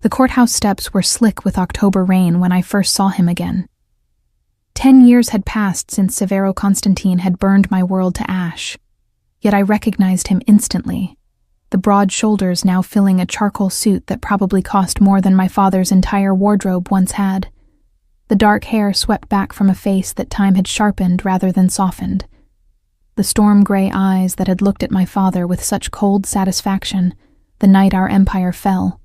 The courthouse steps were slick with October rain when I first saw him again. 10 years had passed since Severo Constantine had burned my world to ash, yet I recognized him instantly, the broad shoulders now filling a charcoal suit that probably cost more than my father's entire wardrobe once had. The dark hair swept back from a face that time had sharpened rather than softened. The storm-gray eyes that had looked at my father with such cold satisfaction the night our empire fell.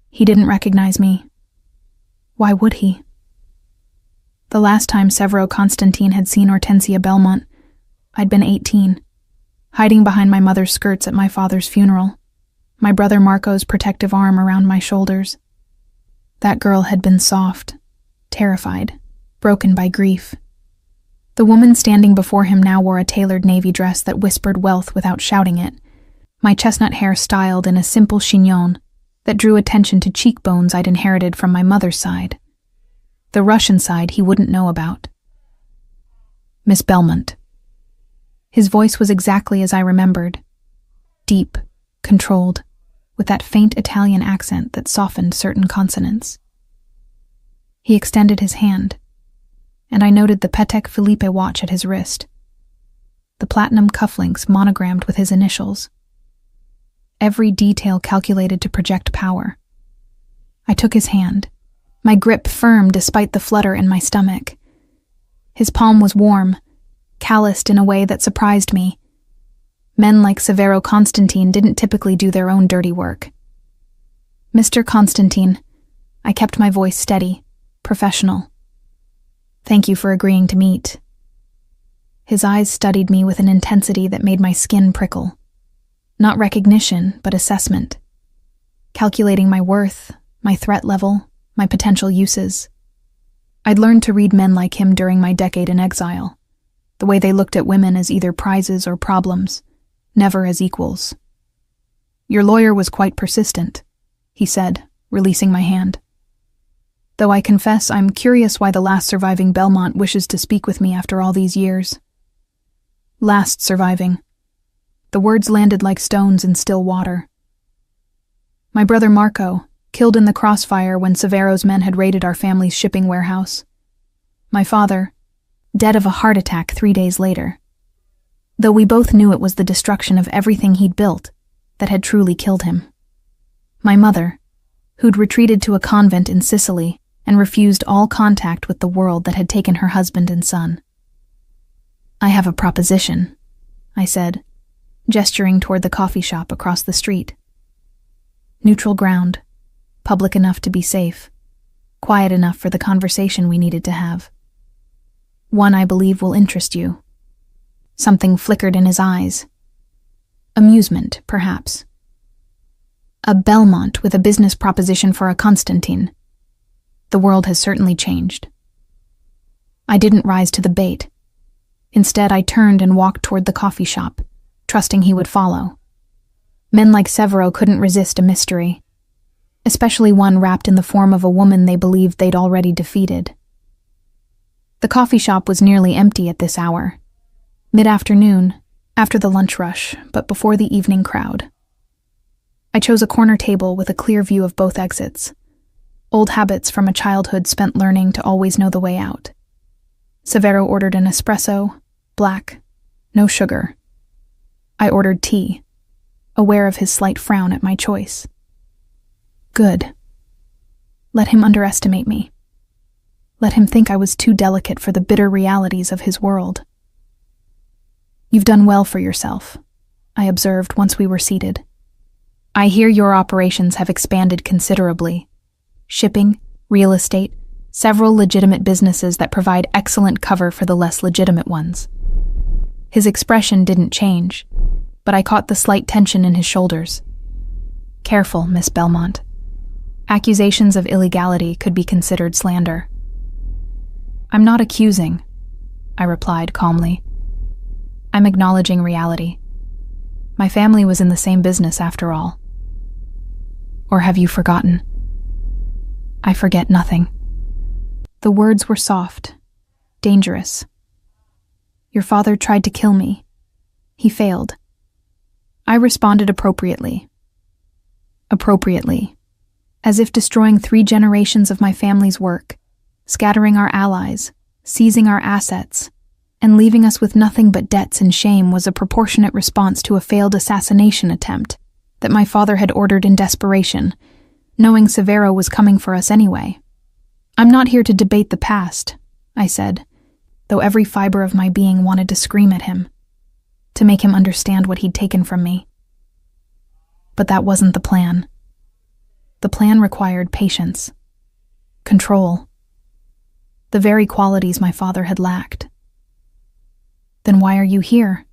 He didn't recognize me. Why would he? The last time Severo Constantine had seen Hortensia Belmont, I'd been 18, hiding behind my mother's skirts at my father's funeral, my brother Marco's protective arm around my shoulders. That girl had been soft, terrified, broken by grief. The woman standing before him now wore a tailored navy dress that whispered wealth without shouting it, my chestnut hair styled in a simple chignon that drew attention to cheekbones I'd inherited from my mother's side. The Russian side he wouldn't know about. Miss Belmont. His voice was exactly as I remembered. Deep, controlled, with that faint Italian accent that softened certain consonants. He extended his hand, and I noted the Patek Philippe watch at his wrist, the platinum cufflinks monogrammed with his initials. Every detail calculated to project power. I took his hand, my grip firm despite the flutter in my stomach. His palm was warm, calloused in a way that surprised me. Men like Severo Constantine didn't typically do their own dirty work. Mr. Constantine, I kept my voice steady, professional. Thank you for agreeing to meet. His eyes studied me with an intensity that made my skin prickle. Not recognition, but assessment. Calculating my worth, my threat level, my potential uses. I'd learned to read men like him during my decade in exile, the way they looked at women as either prizes or problems, never as equals. Your lawyer was quite persistent, he said, releasing my hand. Though I confess I'm curious why the last surviving Belmont wishes to speak with me after all these years. Last surviving. The words landed like stones in still water. My brother Marco, killed in the crossfire when Severo's men had raided our family's shipping warehouse. My father, dead of a heart attack 3 days later. Though we both knew it was the destruction of everything he'd built that had truly killed him. My mother, who'd retreated to a convent in Sicily and refused all contact with the world that had taken her husband and son. I have a proposition, I said, gesturing toward the coffee shop across the street. Neutral ground, public enough to be safe, quiet enough for the conversation we needed to have. One I believe will interest you. Something flickered in his eyes. Amusement, perhaps. A Belmont with a business proposition for a Constantine. The world has certainly changed. I didn't rise to the bait. Instead, I turned and walked toward the coffee shop, trusting he would follow. Men like Severo couldn't resist a mystery, especially one wrapped in the form of a woman they believed they'd already defeated. The coffee shop was nearly empty at this hour. Mid-afternoon, after the lunch rush, but before the evening crowd. I chose a corner table with a clear view of both exits. Old habits from a childhood spent learning to always know the way out. Severo ordered an espresso, black, no sugar. I ordered tea, aware of his slight frown at my choice. Good. Let him underestimate me. Let him think I was too delicate for the bitter realities of his world. You've done well for yourself, I observed once we were seated. I hear your operations have expanded considerably. Shipping, real estate, several legitimate businesses that provide excellent cover for the less legitimate ones. His expression didn't change, but I caught the slight tension in his shoulders. Careful, Miss Belmont. Accusations of illegality could be considered slander. I'm not accusing, I replied calmly. I'm acknowledging reality. My family was in the same business after all. Or have you forgotten? I forget nothing. The words were soft, dangerous. Your father tried to kill me. He failed. I responded appropriately. Appropriately. as if destroying 3 generations of my family's work, scattering our allies, seizing our assets, and leaving us with nothing but debts and shame was a proportionate response to a failed assassination attempt that my father had ordered in desperation, knowing Severo was coming for us anyway. "I'm not here to debate the past," I said, though every fiber of my being wanted to scream at him, to make him understand what he'd taken from me. But that wasn't the plan. The plan required patience, control, the very qualities my father had lacked. "Then why are you here?"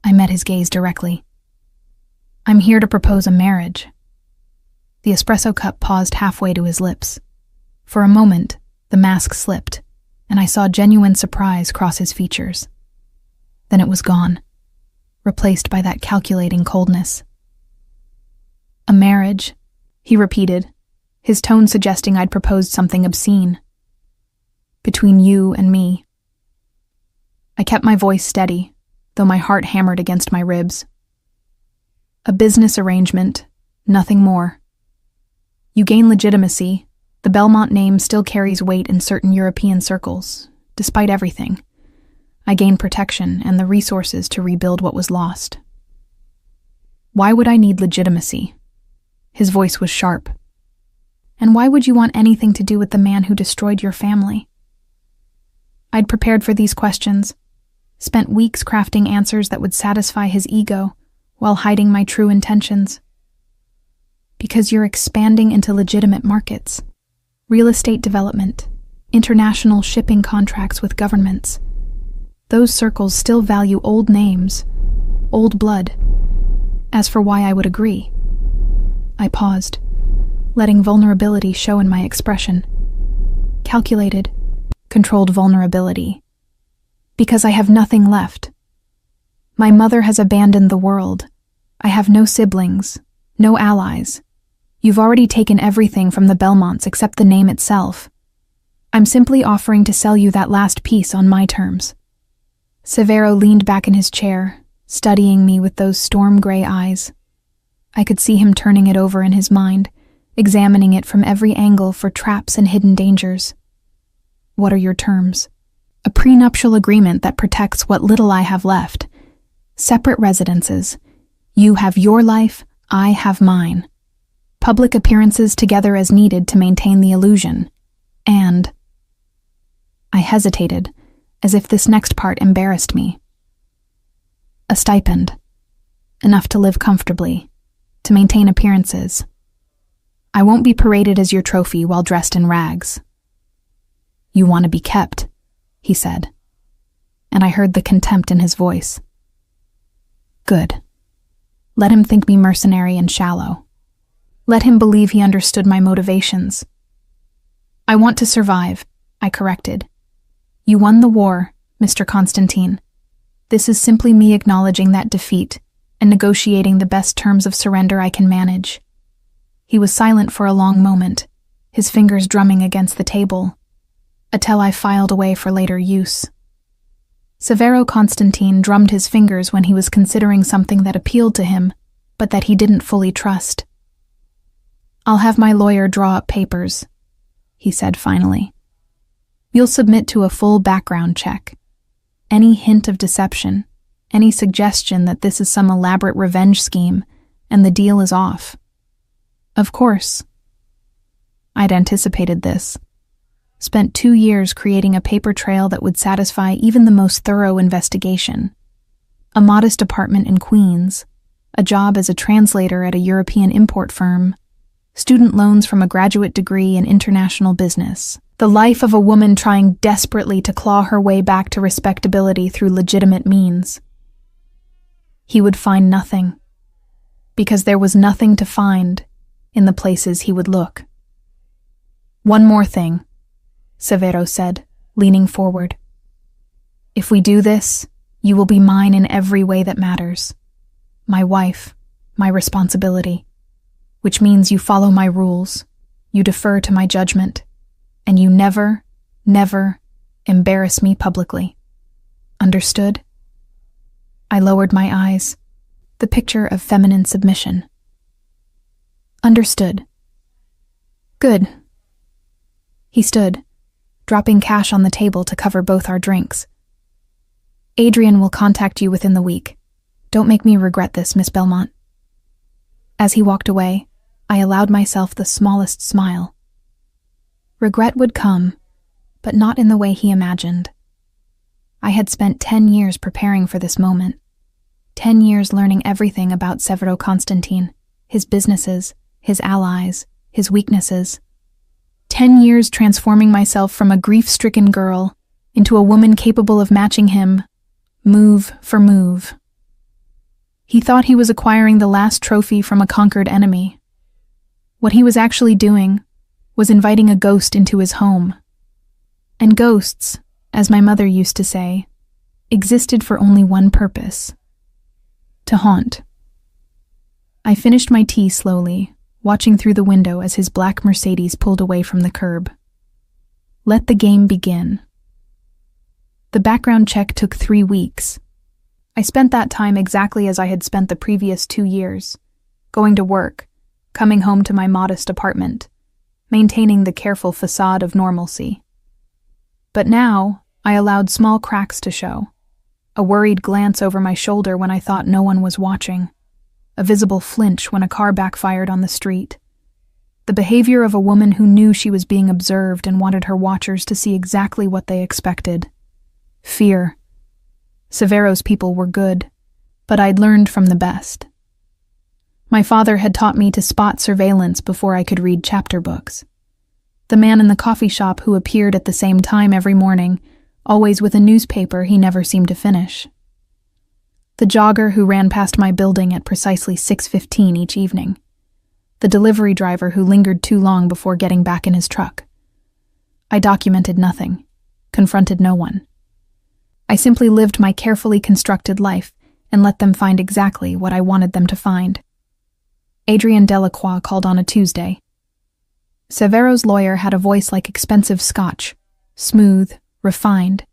I met his gaze directly. "I'm here to propose a marriage." The espresso cup paused halfway to his lips. For a moment, the mask slipped, and I saw genuine surprise cross his features. Then it was gone, replaced by that calculating coldness. "A marriage," he repeated, his tone suggesting I'd proposed something obscene. "Between you and me." I kept my voice steady, though my heart hammered against my ribs. "A business arrangement, nothing more. You gain legitimacy. The Belmont name still carries weight in certain European circles, despite everything. I gain protection and the resources to rebuild what was lost." "Why would I need legitimacy?" His voice was sharp. "And why would you want anything to do with the man who destroyed your family?" I'd prepared for these questions, spent weeks crafting answers that would satisfy his ego while hiding my true intentions. "Because you're expanding into legitimate markets. Real estate development, international shipping contracts with governments. Those circles still value old names, old blood. As for why I would agree..." I paused, letting vulnerability show in my expression. Calculated, controlled vulnerability. "Because I have nothing left. My mother has abandoned the world. I have no siblings, no allies. You've already taken everything from the Belmonts except the name itself. I'm simply offering to sell you that last piece on my terms." Severo leaned back in his chair, studying me with those storm-gray eyes. I could see him turning it over in his mind, examining it from every angle for traps and hidden dangers. "What are your terms?" "A prenuptial agreement that protects what little I have left. Separate residences. You have your life, I have mine. Public appearances together as needed to maintain the illusion. And..." I hesitated, as if this next part embarrassed me. "A stipend. Enough to live comfortably, to maintain appearances. I won't be paraded as your trophy while dressed in rags." "You want to be kept," he said, and I heard the contempt in his voice. Good. Let him think me mercenary and shallow. Let him believe he understood my motivations. "I want to survive," I corrected. "You won the war, Mr. Constantine. This is simply me acknowledging that defeat and negotiating the best terms of surrender I can manage." He was silent for a long moment, his fingers drumming against the table, a tell I filed away for later use. Severo Constantine drummed his fingers when he was considering something that appealed to him, but that he didn't fully trust. "I'll have my lawyer draw up papers," he said finally. "You'll submit to a full background check. Any hint of deception, any suggestion that this is some elaborate revenge scheme, and the deal is off." Of course. I'd anticipated this. Spent 2 years creating a paper trail that would satisfy even the most thorough investigation. A modest apartment in Queens, a job as a translator at a European import firm, student loans from a graduate degree in international business, the life of a woman trying desperately to claw her way back to respectability through legitimate means. He would find nothing, because there was nothing to find in the places he would look. "One more thing," Severo said, leaning forward. "If we do this, you will be mine in every way that matters. My wife, my responsibility, which means you follow my rules, you defer to my judgment, and you never, never embarrass me publicly. Understood?" I lowered my eyes, the picture of feminine submission. "Understood," Good. He stood, dropping cash on the table to cover both our drinks. Adrian will contact you within the week. Don't make me regret this, Miss Belmont. As he walked away, I allowed myself the smallest smile. Regret would come, but not in the way he imagined. I had spent 10 years preparing for this moment. 10 years learning everything about Severo Constantine, his businesses, his allies, his weaknesses. 10 years transforming myself from a grief-stricken girl into a woman capable of matching him, move for move. He thought he was acquiring the last trophy from a conquered enemy. What he was actually doing was inviting a ghost into his home. And ghosts, as my mother used to say, existed for only one purpose: to haunt. I finished my tea slowly, watching through the window as his black Mercedes pulled away from the curb. Let the game begin. The background check took 3 weeks. I spent that time exactly as I had spent the previous 2 years, going to work, coming home to my modest apartment, maintaining the careful facade of normalcy. But now, I allowed small cracks to show. A worried glance over my shoulder when I thought no one was watching. A visible flinch when a car backfired on the street. The behavior of a woman who knew she was being observed and wanted her watchers to see exactly what they expected. Fear. Severo's people were good, but I'd learned from the best. My father had taught me to spot surveillance before I could read chapter books. The man in the coffee shop who appeared at the same time every morning, always with a newspaper he never seemed to finish. The jogger who ran past my building at precisely 6:15 each evening. The delivery driver who lingered too long before getting back in his truck. I documented nothing, confronted no one. I simply lived my carefully constructed life and let them find exactly what I wanted them to find. Adrian Delacroix called on a Tuesday. Severo's lawyer had a voice like expensive scotch, smooth, refined,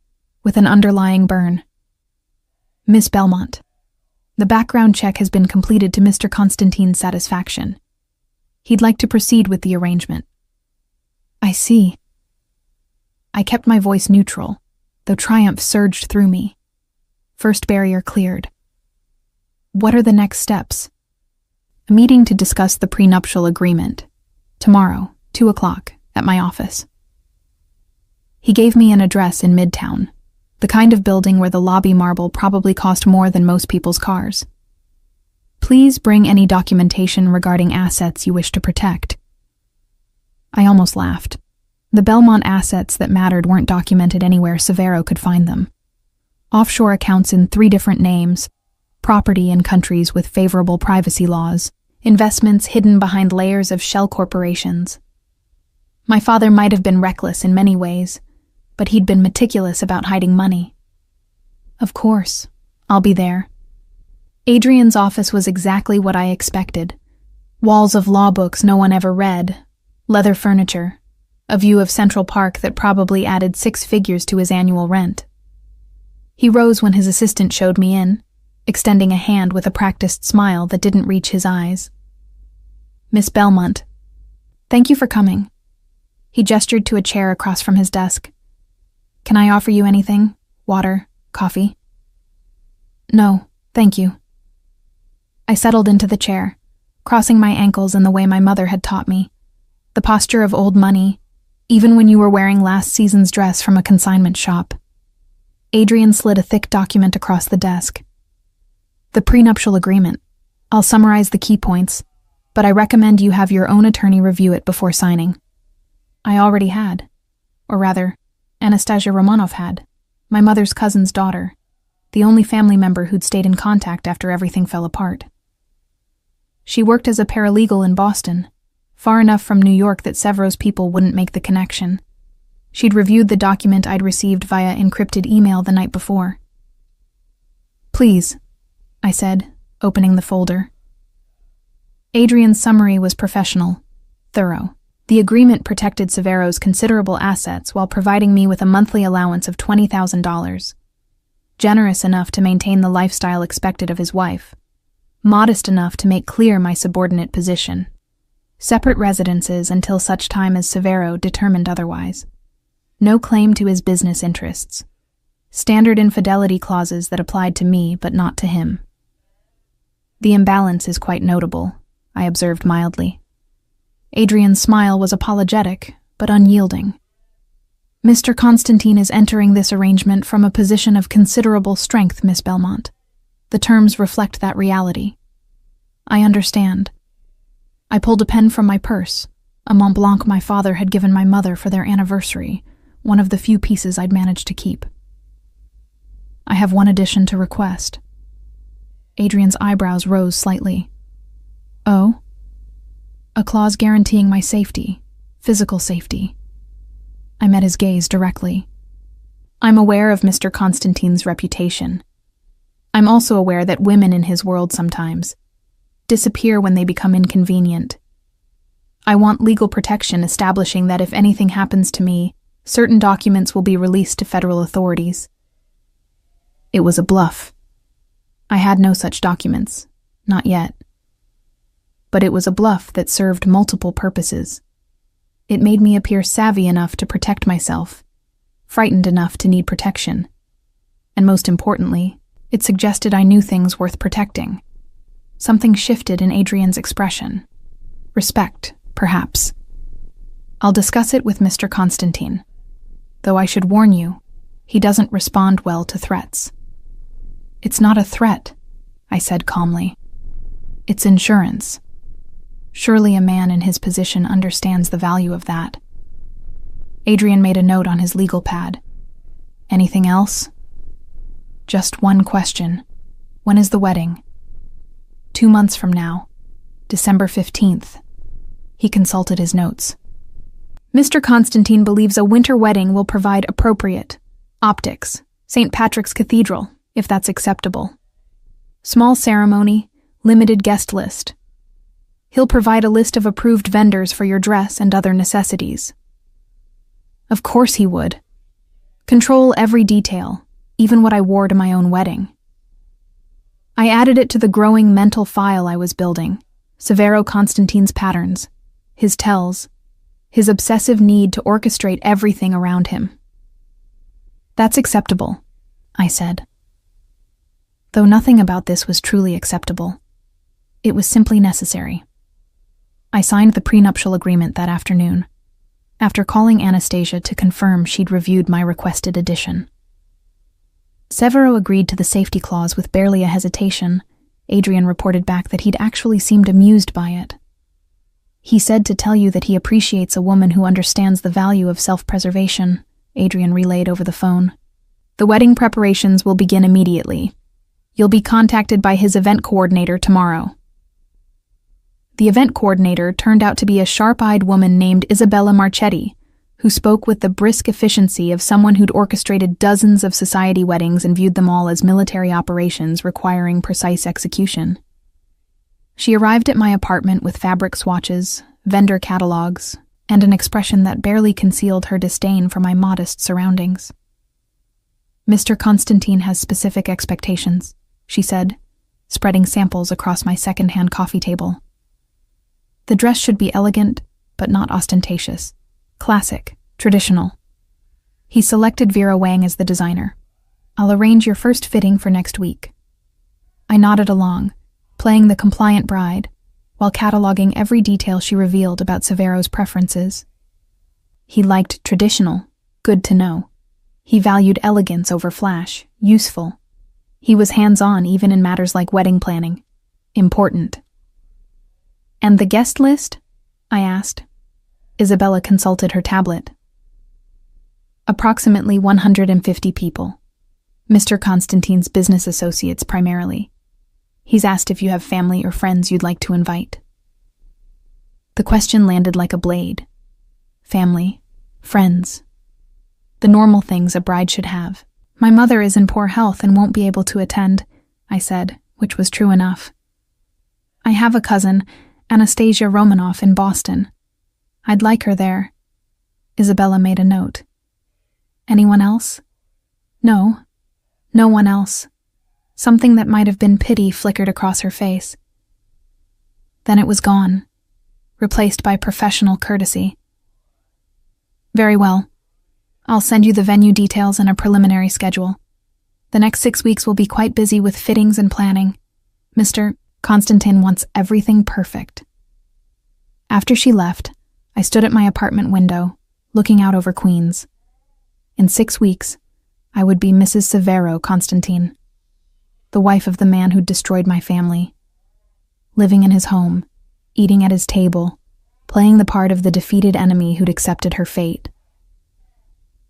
with an underlying burn. Miss Belmont, the background check has been completed to Mr. Constantine's satisfaction. He'd like to proceed with the arrangement. I see. I kept my voice neutral, though triumph surged through me. First barrier cleared. What are the next steps? A meeting to discuss the prenuptial agreement. Tomorrow, 2 o'clock, at my office. He gave me an address in Midtown, the kind of building where the lobby marble probably cost more than most people's cars. Please bring any documentation regarding assets you wish to protect. I almost laughed. The Belmont assets that mattered weren't documented anywhere Severo could find them. Offshore accounts in 3 different names, property in countries with favorable privacy laws, investments hidden behind layers of shell corporations. My father might have been reckless in many ways, but he'd been meticulous about hiding money. Of course, I'll be there. Adrian's office was exactly what I expected. Walls of law books no one ever read, leather furniture, a view of Central Park that probably added 6 figures to his annual rent. He rose when his assistant showed me in, extending a hand with a practiced smile that didn't reach his eyes. Miss Belmont, thank you for coming. He gestured to a chair across from his desk. Can I offer you anything? Water? Coffee? No, thank you. I settled into the chair, crossing my ankles in the way my mother had taught me. The posture of old money, even when you were wearing last season's dress from a consignment shop. Adrian slid a thick document across the desk. The prenuptial agreement. I'll summarize the key points, but I recommend you have your own attorney review it before signing. I already had. Or rather, Anastasia Romanov had, my mother's cousin's daughter, the only family member who'd stayed in contact after everything fell apart. She worked as a paralegal in Boston, far enough from New York that Severo's people wouldn't make the connection. She'd reviewed the document I'd received via encrypted email the night before. Please, I said, opening the folder. Adrian's summary was professional, thorough. The agreement protected Severo's considerable assets while providing me with a monthly allowance of $20,000. Generous enough to maintain the lifestyle expected of his wife. Modest enough to make clear my subordinate position. Separate residences until such time as Severo determined otherwise. No claim to his business interests. Standard infidelity clauses that applied to me but not to him. The imbalance is quite notable, I observed mildly. Adrian's smile was apologetic, but unyielding. Mr. Constantine is entering this arrangement from a position of considerable strength, Miss Belmont. The terms reflect that reality. I understand. I pulled a pen from my purse, a Mont Blanc my father had given my mother for their anniversary, one of the few pieces I'd managed to keep. I have one addition to request. Adrian's eyebrows rose slightly. Oh? A clause guaranteeing my safety, physical safety. I met his gaze directly. I'm aware of Mr. Constantine's reputation. I'm also aware that women in his world sometimes disappear when they become inconvenient. I want legal protection establishing that if anything happens to me, certain documents will be released to federal authorities. It was a bluff. I had no such documents, not yet. But it was a bluff that served multiple purposes. It made me appear savvy enough to protect myself, frightened enough to need protection. And most importantly, it suggested I knew things worth protecting. Something shifted in Adrian's expression. Respect, perhaps. I'll discuss it with Mr. Constantine. Though I should warn you, he doesn't respond well to threats. It's not a threat, I said calmly. It's insurance. Surely a man in his position understands the value of that. Adrian made a note on his legal pad. Anything else? Just one question. When is the wedding? 2 months from now, December 15th. He consulted his notes. Mr. Constantine believes a winter wedding will provide appropriate optics, St. Patrick's Cathedral, if that's acceptable. Small ceremony, limited guest list. He'll provide a list of approved vendors for your dress and other necessities. Of course he would. Control every detail, even what I wore to my own wedding. I added it to the growing mental file I was building, Severo Constantine's patterns, his tells, his obsessive need to orchestrate everything around him. That's acceptable, I said. Though nothing about this was truly acceptable. It was simply necessary. I signed the prenuptial agreement that afternoon, after calling Anastasia to confirm she'd reviewed my requested addition. Severo agreed to the safety clause with barely a hesitation. Adrian reported back that he'd actually seemed amused by it. He said to tell you that he appreciates a woman who understands the value of self-preservation, Adrian relayed over the phone. The wedding preparations will begin immediately. You'll be contacted by his event coordinator tomorrow. The event coordinator turned out to be a sharp-eyed woman named Isabella Marchetti, who spoke with the brisk efficiency of someone who'd orchestrated dozens of society weddings and viewed them all as military operations requiring precise execution. She arrived at my apartment with fabric swatches, vendor catalogs, and an expression that barely concealed her disdain for my modest surroundings. Mr. Constantine has specific expectations, she said, spreading samples across my second-hand coffee table. The dress should be elegant, but not ostentatious. Classic, traditional. He selected Vera Wang as the designer. I'll arrange your first fitting for next week. I nodded along, playing the compliant bride, while cataloging every detail she revealed about Severo's preferences. He liked traditional, good to know. He valued elegance over flash, useful. He was hands-on even in matters like wedding planning. Important. And the guest list? I asked. Isabella consulted her tablet. Approximately 150 people. Mr. Constantine's business associates primarily. He's asked if you have family or friends you'd like to invite. The question landed like a blade. Family, friends. The normal things a bride should have. My mother is in poor health and won't be able to attend, I said, which was true enough. I have a cousin, Anastasia Romanoff, in Boston. I'd like her there. Isabella made a note. Anyone else? No. No one else. Something that might have been pity flickered across her face. Then it was gone, replaced by professional courtesy. Very well. I'll send you the venue details and a preliminary schedule. The next 6 weeks will be quite busy with fittings and planning. Mr. Constantine wants everything perfect. After she left, I stood at my apartment window, looking out over Queens. In 6 weeks, I would be Mrs. Severo Constantine, the wife of the man who'd destroyed my family, living in his home, eating at his table, playing the part of the defeated enemy who'd accepted her fate.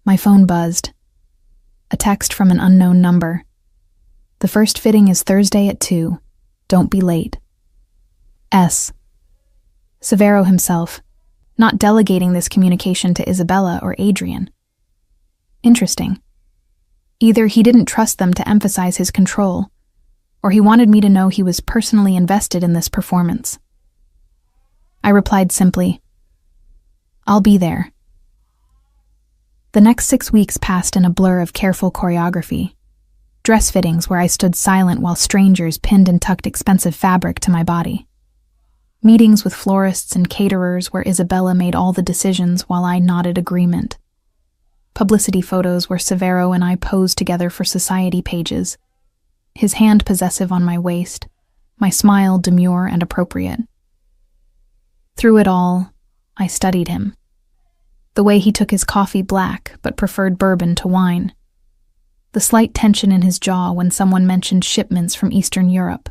My phone buzzed. A text from an unknown number. The first fitting is Thursday at 2. Don't be late. S. Severo himself, not delegating this communication to Isabella or Adrian. Interesting. Either he didn't trust them to emphasize his control, or he wanted me to know he was personally invested in this performance. I replied simply, I'll be there. The next 6 weeks passed in a blur of careful choreography. Dress fittings where I stood silent while strangers pinned and tucked expensive fabric to my body. Meetings with florists and caterers where Isabella made all the decisions while I nodded agreement. Publicity photos where Severo and I posed together for society pages, his hand possessive on my waist, my smile demure and appropriate. Through it all, I studied him. The way he took his coffee black but preferred bourbon to wine. The slight tension in his jaw when someone mentioned shipments from Eastern Europe.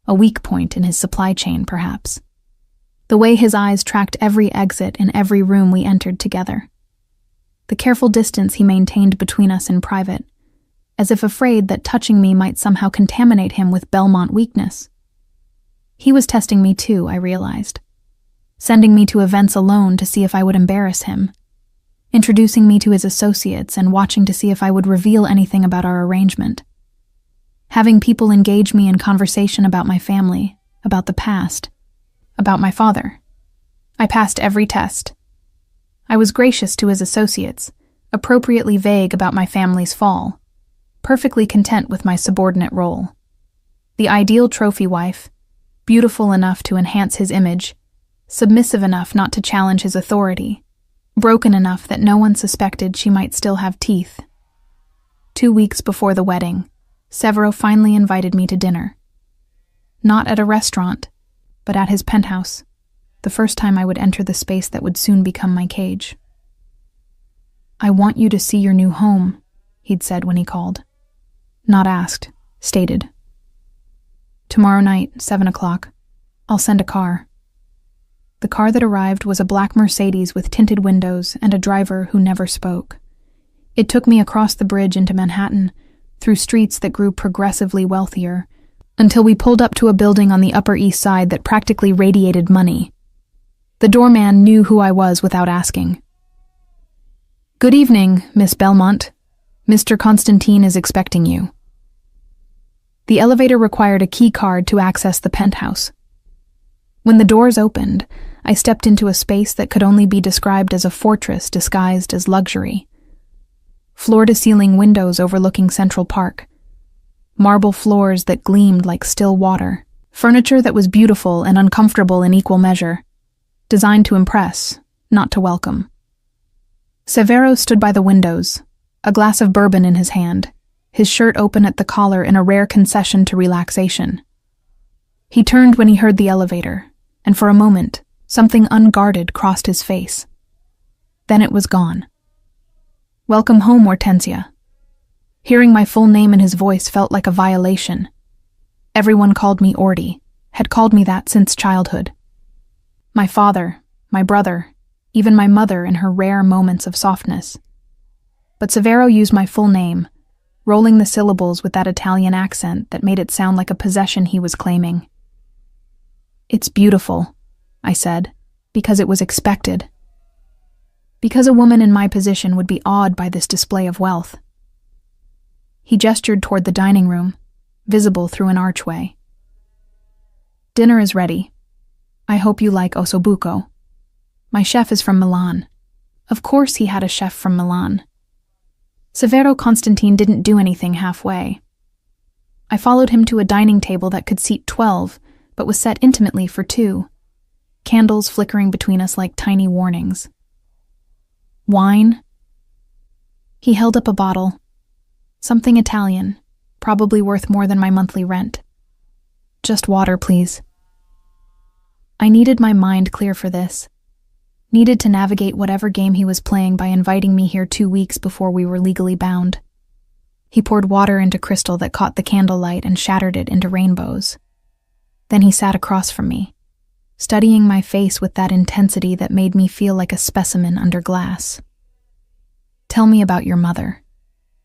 A weak point in his supply chain, perhaps. The way his eyes tracked every exit in every room we entered together. The careful distance he maintained between us in private, as if afraid that touching me might somehow contaminate him with Belmont weakness. He was testing me too, I realized. Sending me to events alone to see if I would embarrass him, introducing me to his associates and watching to see if I would reveal anything about our arrangement. Having people engage me in conversation about my family, about the past, about my father. I passed every test. I was gracious to his associates, appropriately vague about my family's fall, perfectly content with my subordinate role. The ideal trophy wife, beautiful enough to enhance his image, submissive enough not to challenge his authority, broken enough that no one suspected she might still have teeth. 2 weeks before the wedding, Severo finally invited me to dinner. Not at a restaurant, but at his penthouse, the first time I would enter the space that would soon become my cage. I want you to see your new home, he'd said when he called. Not asked, stated. Tomorrow night, 7 o'clock. I'll send a car. The car that arrived was a black Mercedes with tinted windows and a driver who never spoke. It took me across the bridge into Manhattan, through streets that grew progressively wealthier, until we pulled up to a building on the Upper East Side that practically radiated money. The doorman knew who I was without asking. Good evening, Miss Belmont. Mr. Constantine is expecting you. The elevator required a key card to access the penthouse. When the doors opened, I stepped into a space that could only be described as a fortress disguised as luxury. Floor-to-ceiling windows overlooking Central Park. Marble floors that gleamed like still water. Furniture that was beautiful and uncomfortable in equal measure. Designed to impress, not to welcome. Severo stood by the windows, a glass of bourbon in his hand, his shirt open at the collar in a rare concession to relaxation. He turned when he heard the elevator, and for a moment, something unguarded crossed his face. Then it was gone. Welcome home, Hortensia. Hearing my full name in his voice felt like a violation. Everyone called me Orty, had called me that since childhood. My father, my brother, even my mother in her rare moments of softness. But Severo used my full name, rolling the syllables with that Italian accent that made it sound like a possession he was claiming. It's beautiful, I said, because it was expected. Because a woman in my position would be awed by this display of wealth. He gestured toward the dining room, visible through an archway. Dinner is ready. I hope you like ossobuco. My chef is from Milan. Of course he had a chef from Milan. Severo Constantine didn't do anything halfway. I followed him to a dining table that could seat 12, but was set intimately for 2. candles flickering between us like tiny warnings. Wine? He held up a bottle. Something Italian, probably worth more than my monthly rent. Just water, please. I needed my mind clear for this. Needed to navigate whatever game he was playing by inviting me here 2 weeks before we were legally bound. He poured water into crystal that caught the candlelight and shattered it into rainbows. Then he sat across from me, studying my face with that intensity that made me feel like a specimen under glass. "Tell me about your mother,"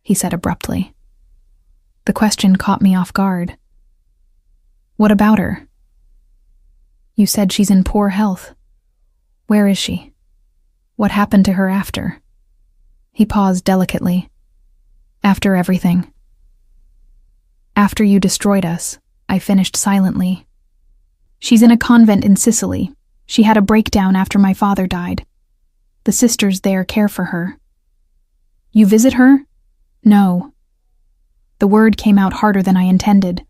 he said abruptly. The question caught me off guard. "What about her?" "You said she's in poor health. Where is she? What happened to her after?" He paused delicately. "After everything." "After you destroyed us," I finished silently. "She's in a convent in Sicily. She had a breakdown after my father died. The sisters there care for her." "You visit her?" "No." The word came out harder than I intended.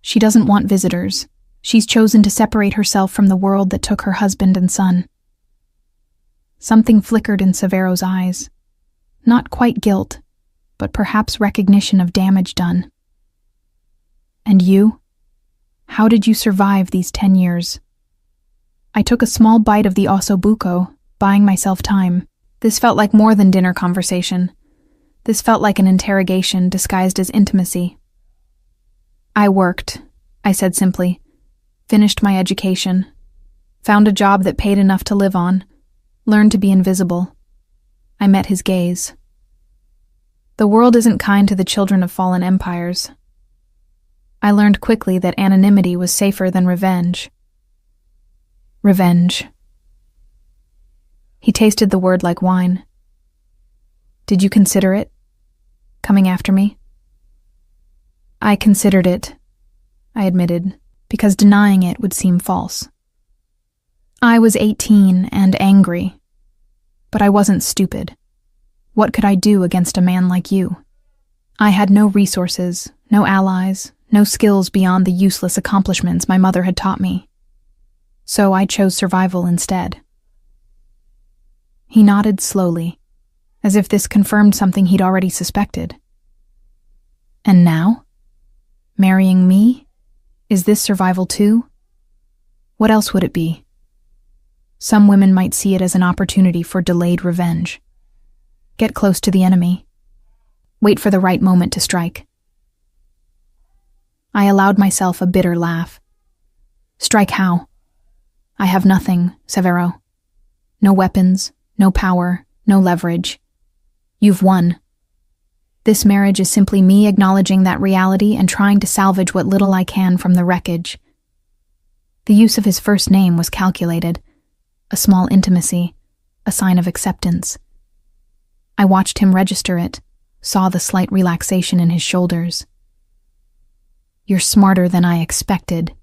"She doesn't want visitors. She's chosen to separate herself from the world that took her husband and son." Something flickered in Severo's eyes. Not quite guilt, but perhaps recognition of damage done. "And you? How did you survive these 10 years? I took a small bite of the ossobuco, buying myself time. This felt like more than dinner conversation. This felt like an interrogation disguised as intimacy. "I worked," I said simply. "Finished my education. Found a job that paid enough to live on. Learned to be invisible." I met his gaze. "The world isn't kind to the children of fallen empires." I learned quickly that anonymity was safer than revenge. Revenge. He tasted the word like wine. "Did you consider it? Coming after me?" "I considered it," I admitted, because denying it would seem false. I was 18 and angry, but I wasn't stupid. What could I do against a man like you? I had no resources, no allies, no skills beyond the useless accomplishments my mother had taught me. So I chose survival instead. He nodded slowly, as if this confirmed something he'd already suspected. "And now? Marrying me? Is this survival too? What else would it be? Some women might see it as an opportunity for delayed revenge. Get close to the enemy. Wait for the right moment to strike." I allowed myself a bitter laugh. "Strike how? I have nothing, Severo. No weapons, no power, no leverage. You've won. This marriage is simply me acknowledging that reality and trying to salvage what little I can from the wreckage." The use of his first name was calculated, a small intimacy, a sign of acceptance. I watched him register it, saw the slight relaxation in his shoulders. "You're smarter than I expected,"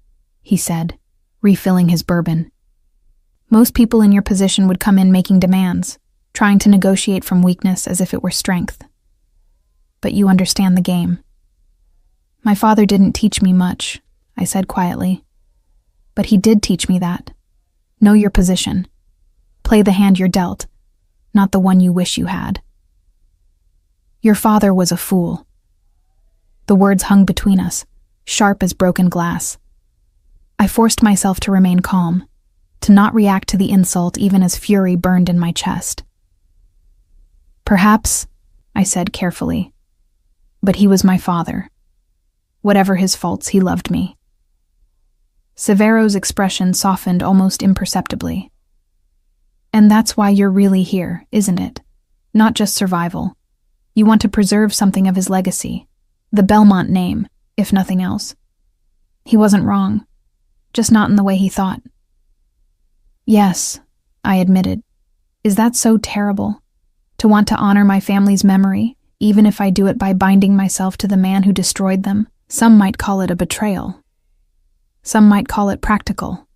he said, refilling his bourbon. "Most people in your position would come in making demands, trying to negotiate from weakness as if it were strength. But you understand the game." "My father didn't teach me much," I said quietly. "But he did teach me that. Know your position. Play the hand you're dealt, not the one you wish you had." "Your father was a fool." The words hung between us, sharp as broken glass. I forced myself to remain calm, to not react to the insult even as fury burned in my chest. "Perhaps," I said carefully, "but he was my father. Whatever his faults, he loved me." Severo's expression softened almost imperceptibly. "And that's why you're really here, isn't it? Not just survival. You want to preserve something of his legacy, the Belmont name, if nothing else. He wasn't wrong, just not in the way he thought." "Yes," I admitted. "Is that so terrible? To want to honor my family's memory, even if I do it by binding myself to the man who destroyed them? Some might call it a betrayal. Some might call it practical."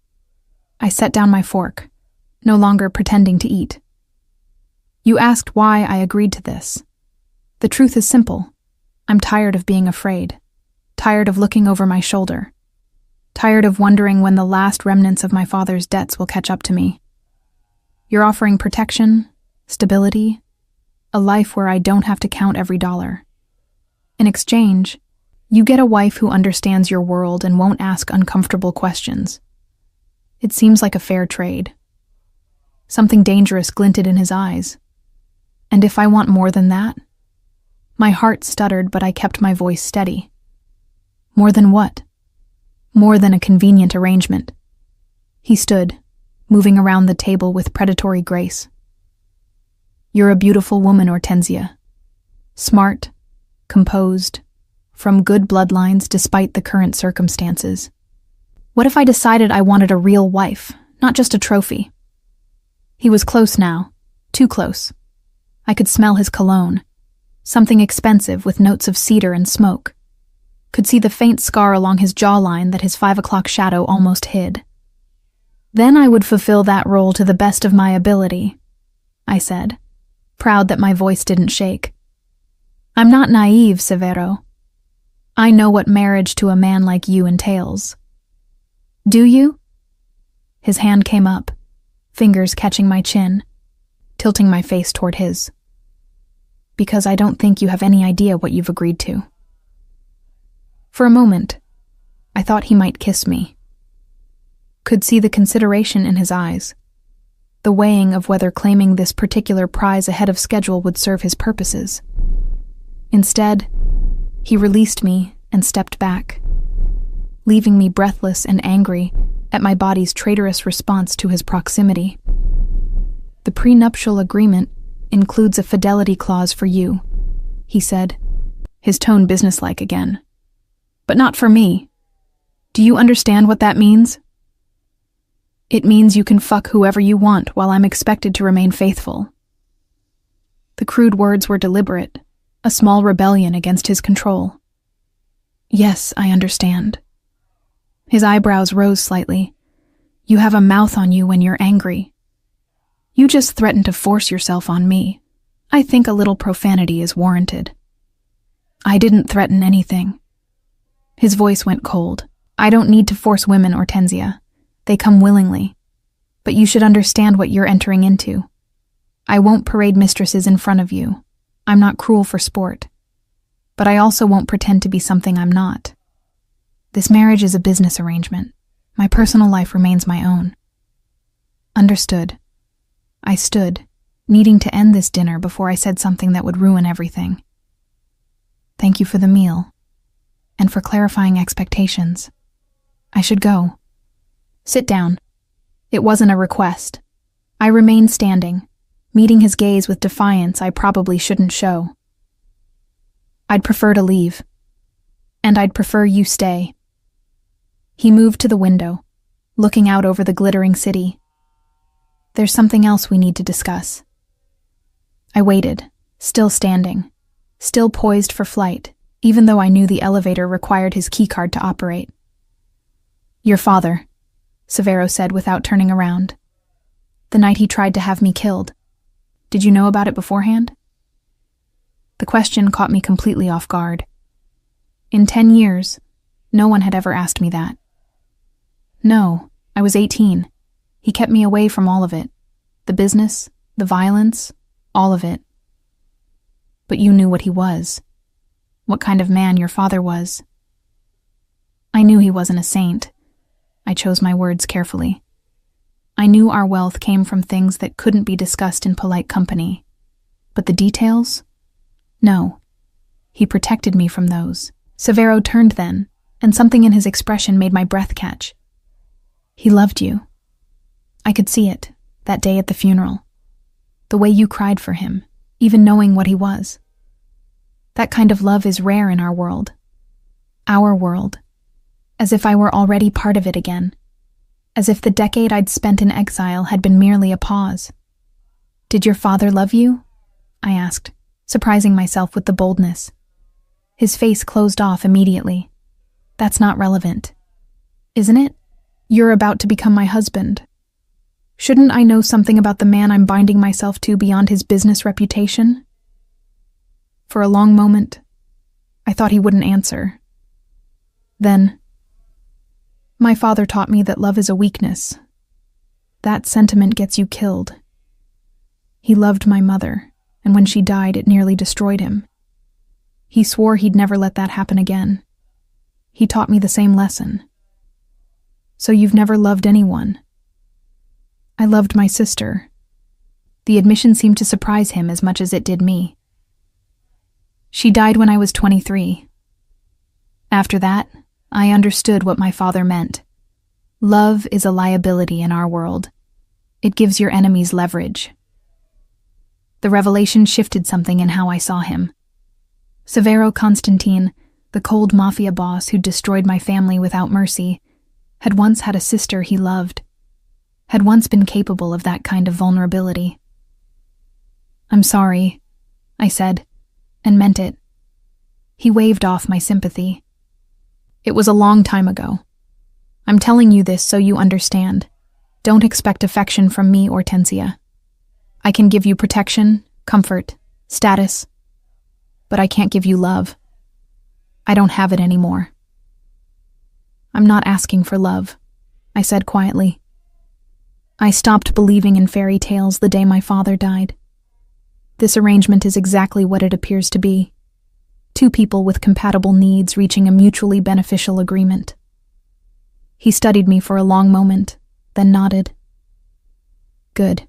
I set down my fork, no longer pretending to eat. "You asked why I agreed to this. The truth is simple. I'm tired of being afraid, tired of looking over my shoulder. tired of wondering when the last remnants of my father's debts will catch up to me. You're offering protection, stability, a life where I don't have to count every dollar. In exchange, you get a wife who understands your world and won't ask uncomfortable questions. It seems like a fair trade. Something dangerous glinted in his eyes. And if I want more than that? My heart stuttered, but I kept my voice steady. More than what? More than a convenient arrangement. He stood, moving around the table with predatory grace. You're a beautiful woman, Hortensia. Smart, composed, from good bloodlines despite the current circumstances. What if I decided I wanted a real wife, not just a trophy? He was close now, too close. I could smell his cologne, something expensive with notes of cedar and smoke. Could see the faint scar along his jawline that his 5 o'clock shadow almost hid. Then I would fulfill that role to the best of my ability, I said, proud that my voice didn't shake. I'm not naive, Severo. I know what marriage to a man like you entails. Do you? His hand came up, fingers catching my chin, tilting my face toward his. Because I don't think you have any idea what you've agreed to. For a moment, I thought he might kiss me. Could see the consideration in his eyes, the weighing of whether claiming this particular prize ahead of schedule would serve his purposes. Instead, he released me and stepped back, leaving me breathless and angry at my body's traitorous response to his proximity. The prenuptial agreement includes a fidelity clause for you, he said, his tone businesslike again. But not for me. Do you understand what that means? It means you can fuck whoever you want while I'm expected to remain faithful. The crude words were deliberate, a small rebellion against his control. Yes, I understand. His eyebrows rose slightly. You have a mouth on you when you're angry. You just threaten to force yourself on me. I think a little profanity is warranted. I didn't threaten anything. His voice went cold. I don't need to force women, Hortensia. They come willingly. But you should understand what you're entering into. I won't parade mistresses in front of you. I'm not cruel for sport. But I also won't pretend to be something I'm not. This marriage is a business arrangement. My personal life remains my own. Understood. I stood, needing to end this dinner before I said something that would ruin everything. Thank you for the meal, and for clarifying expectations. I should go. Sit down. It wasn't a request. I remained standing, meeting his gaze with defiance I probably shouldn't show. I'd prefer to leave. And I'd prefer you stay. He moved to the window, looking out over the glittering city. There's something else we need to discuss. I waited, still standing, still poised for flight, even though I knew the elevator required his keycard to operate. Your father, Severo said without turning around. The night he tried to have me killed. Did you know about it beforehand? The question caught me completely off guard. In 10 years, no one had ever asked me that. No, I was 18. He kept me away from all of it. The business, the violence, all of it. But you knew what he was. What kind of man your father was. I knew he wasn't a saint. I chose my words carefully. I knew our wealth came from things that couldn't be discussed in polite company. But the details? No. He protected me from those. Severo turned then, and something in his expression made my breath catch. He loved you. I could see it, that day at the funeral. The way you cried for him, even knowing what he was. That kind of love is rare in our world. Our world. As if I were already part of it again. As if the decade I'd spent in exile had been merely a pause. Did your father love you? I asked, surprising myself with the boldness. His face closed off immediately. That's not relevant. Isn't it? You're about to become my husband. Shouldn't I know something about the man I'm binding myself to beyond his business reputation? For a long moment, I thought he wouldn't answer. Then, My father taught me that love is a weakness. That sentiment gets you killed. He loved my mother, and when she died, it nearly destroyed him. He swore he'd never let that happen again. He taught me the same lesson. So you've never loved anyone? I loved my sister. The admission seemed to surprise him as much as it did me. She died when I was 23. After that, I understood what my father meant. Love is a liability in our world. It gives your enemies leverage. The revelation shifted something in how I saw him. Severo Constantine, the cold mafia boss who destroyed my family without mercy, had once had a sister he loved, had once been capable of that kind of vulnerability. "I'm sorry," I said, and meant it. He waved off my sympathy. "It was a long time ago. I'm telling you this so you understand. Don't expect affection from me or Tensia. I can give you protection, comfort, status, but I can't give you love. I don't have it anymore." "I'm not asking for love," I said quietly. "I stopped believing in fairy tales the day my father died. This arrangement is exactly what it appears to be. Two people with compatible needs reaching a mutually beneficial agreement." He studied me for a long moment, then nodded. "Good.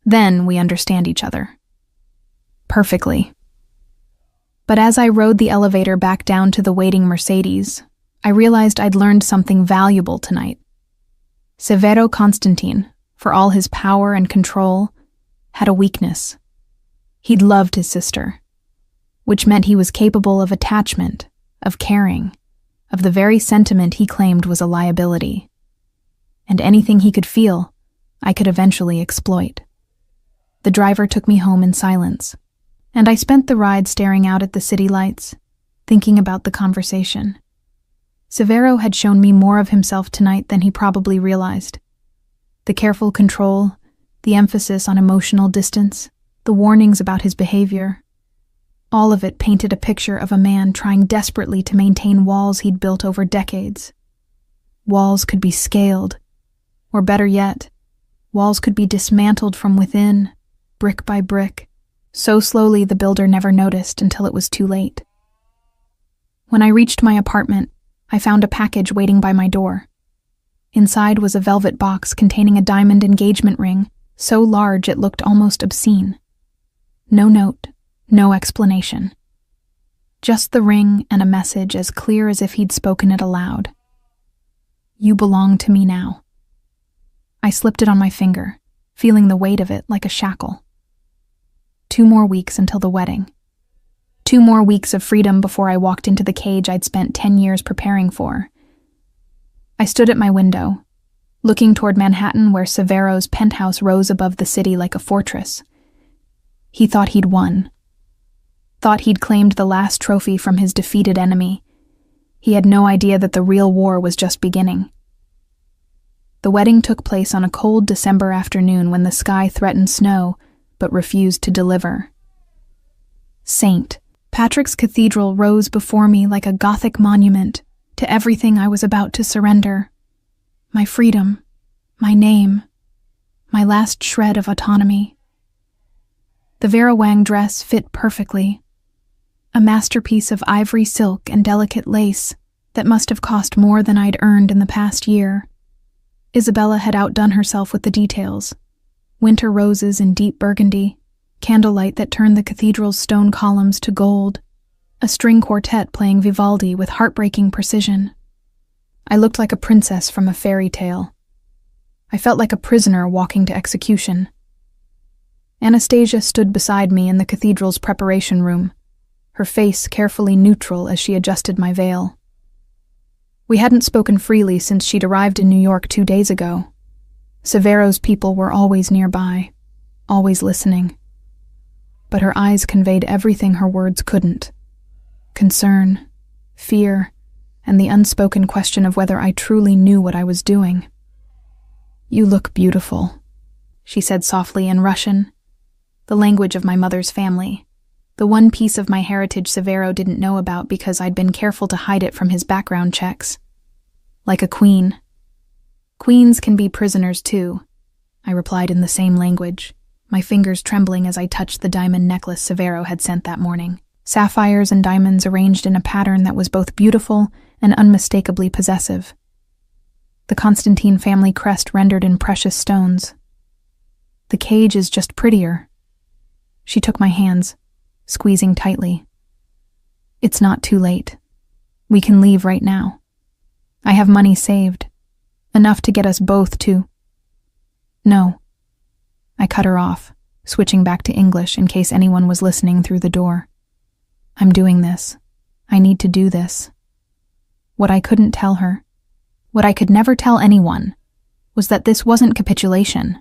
Then we understand each other." "Perfectly." But as I rode the elevator back down to the waiting Mercedes, I realized I'd learned something valuable tonight. Severo Constantine, for all his power and control, had a weakness. He'd loved his sister, which meant he was capable of attachment, of caring, of the very sentiment he claimed was a liability. And anything he could feel, I could eventually exploit. The driver took me home in silence, and I spent the ride staring out at the city lights, thinking about the conversation. Severo had shown me more of himself tonight than he probably realized. The careful control, the emphasis on emotional distance, the warnings about his behavior, all of it painted a picture of a man trying desperately to maintain walls he'd built over decades. Walls could be scaled, or better yet, walls could be dismantled from within, brick by brick, so slowly the builder never noticed until it was too late. When I reached my apartment, I found a package waiting by my door. Inside was a velvet box containing a diamond engagement ring, so large it looked almost obscene. No note, no explanation. Just the ring and a message as clear as if he'd spoken it aloud. "You belong to me now." I slipped it on my finger, feeling the weight of it like a shackle. 2 more weeks until the wedding. 2 more weeks of freedom before I walked into the cage I'd spent 10 years preparing for. I stood at my window, looking toward Manhattan where Severo's penthouse rose above the city like a fortress. He thought he'd won. Thought he'd claimed the last trophy from his defeated enemy. He had no idea that the real war was just beginning. The wedding took place on a cold December afternoon when the sky threatened snow, but refused to deliver. St. Patrick's Cathedral rose before me like a Gothic monument to everything I was about to surrender. My freedom, my name, my last shred of autonomy. The Vera Wang dress fit perfectly, a masterpiece of ivory silk and delicate lace that must have cost more than I'd earned in the past year. Isabella had outdone herself with the details. Winter roses in deep burgundy, candlelight that turned the cathedral's stone columns to gold, a string quartet playing Vivaldi with heartbreaking precision. I looked like a princess from a fairy tale. I felt like a prisoner walking to execution. Anastasia stood beside me in the cathedral's preparation room, her face carefully neutral as she adjusted my veil. We hadn't spoken freely since she'd arrived in New York 2 days ago. Severo's people were always nearby, always listening. But her eyes conveyed everything her words couldn't. Concern, fear, and the unspoken question of whether I truly knew what I was doing. "You look beautiful," she said softly in Russian, the language of my mother's family, the one piece of my heritage Severo didn't know about because I'd been careful to hide it from his background checks. Like a queen. Queens can be prisoners too, I replied in the same language, my fingers trembling as I touched the diamond necklace Severo had sent that morning. Sapphires and diamonds arranged in a pattern that was both beautiful and unmistakably possessive. The Constantine family crest rendered in precious stones. The cage is just prettier. She took my hands, squeezing tightly. It's not too late. We can leave right now. I have money saved, enough to get us both to... No. I cut her off, switching back to English in case anyone was listening through the door. I'm doing this. I need to do this. What I couldn't tell her, what I could never tell anyone, was that this wasn't capitulation.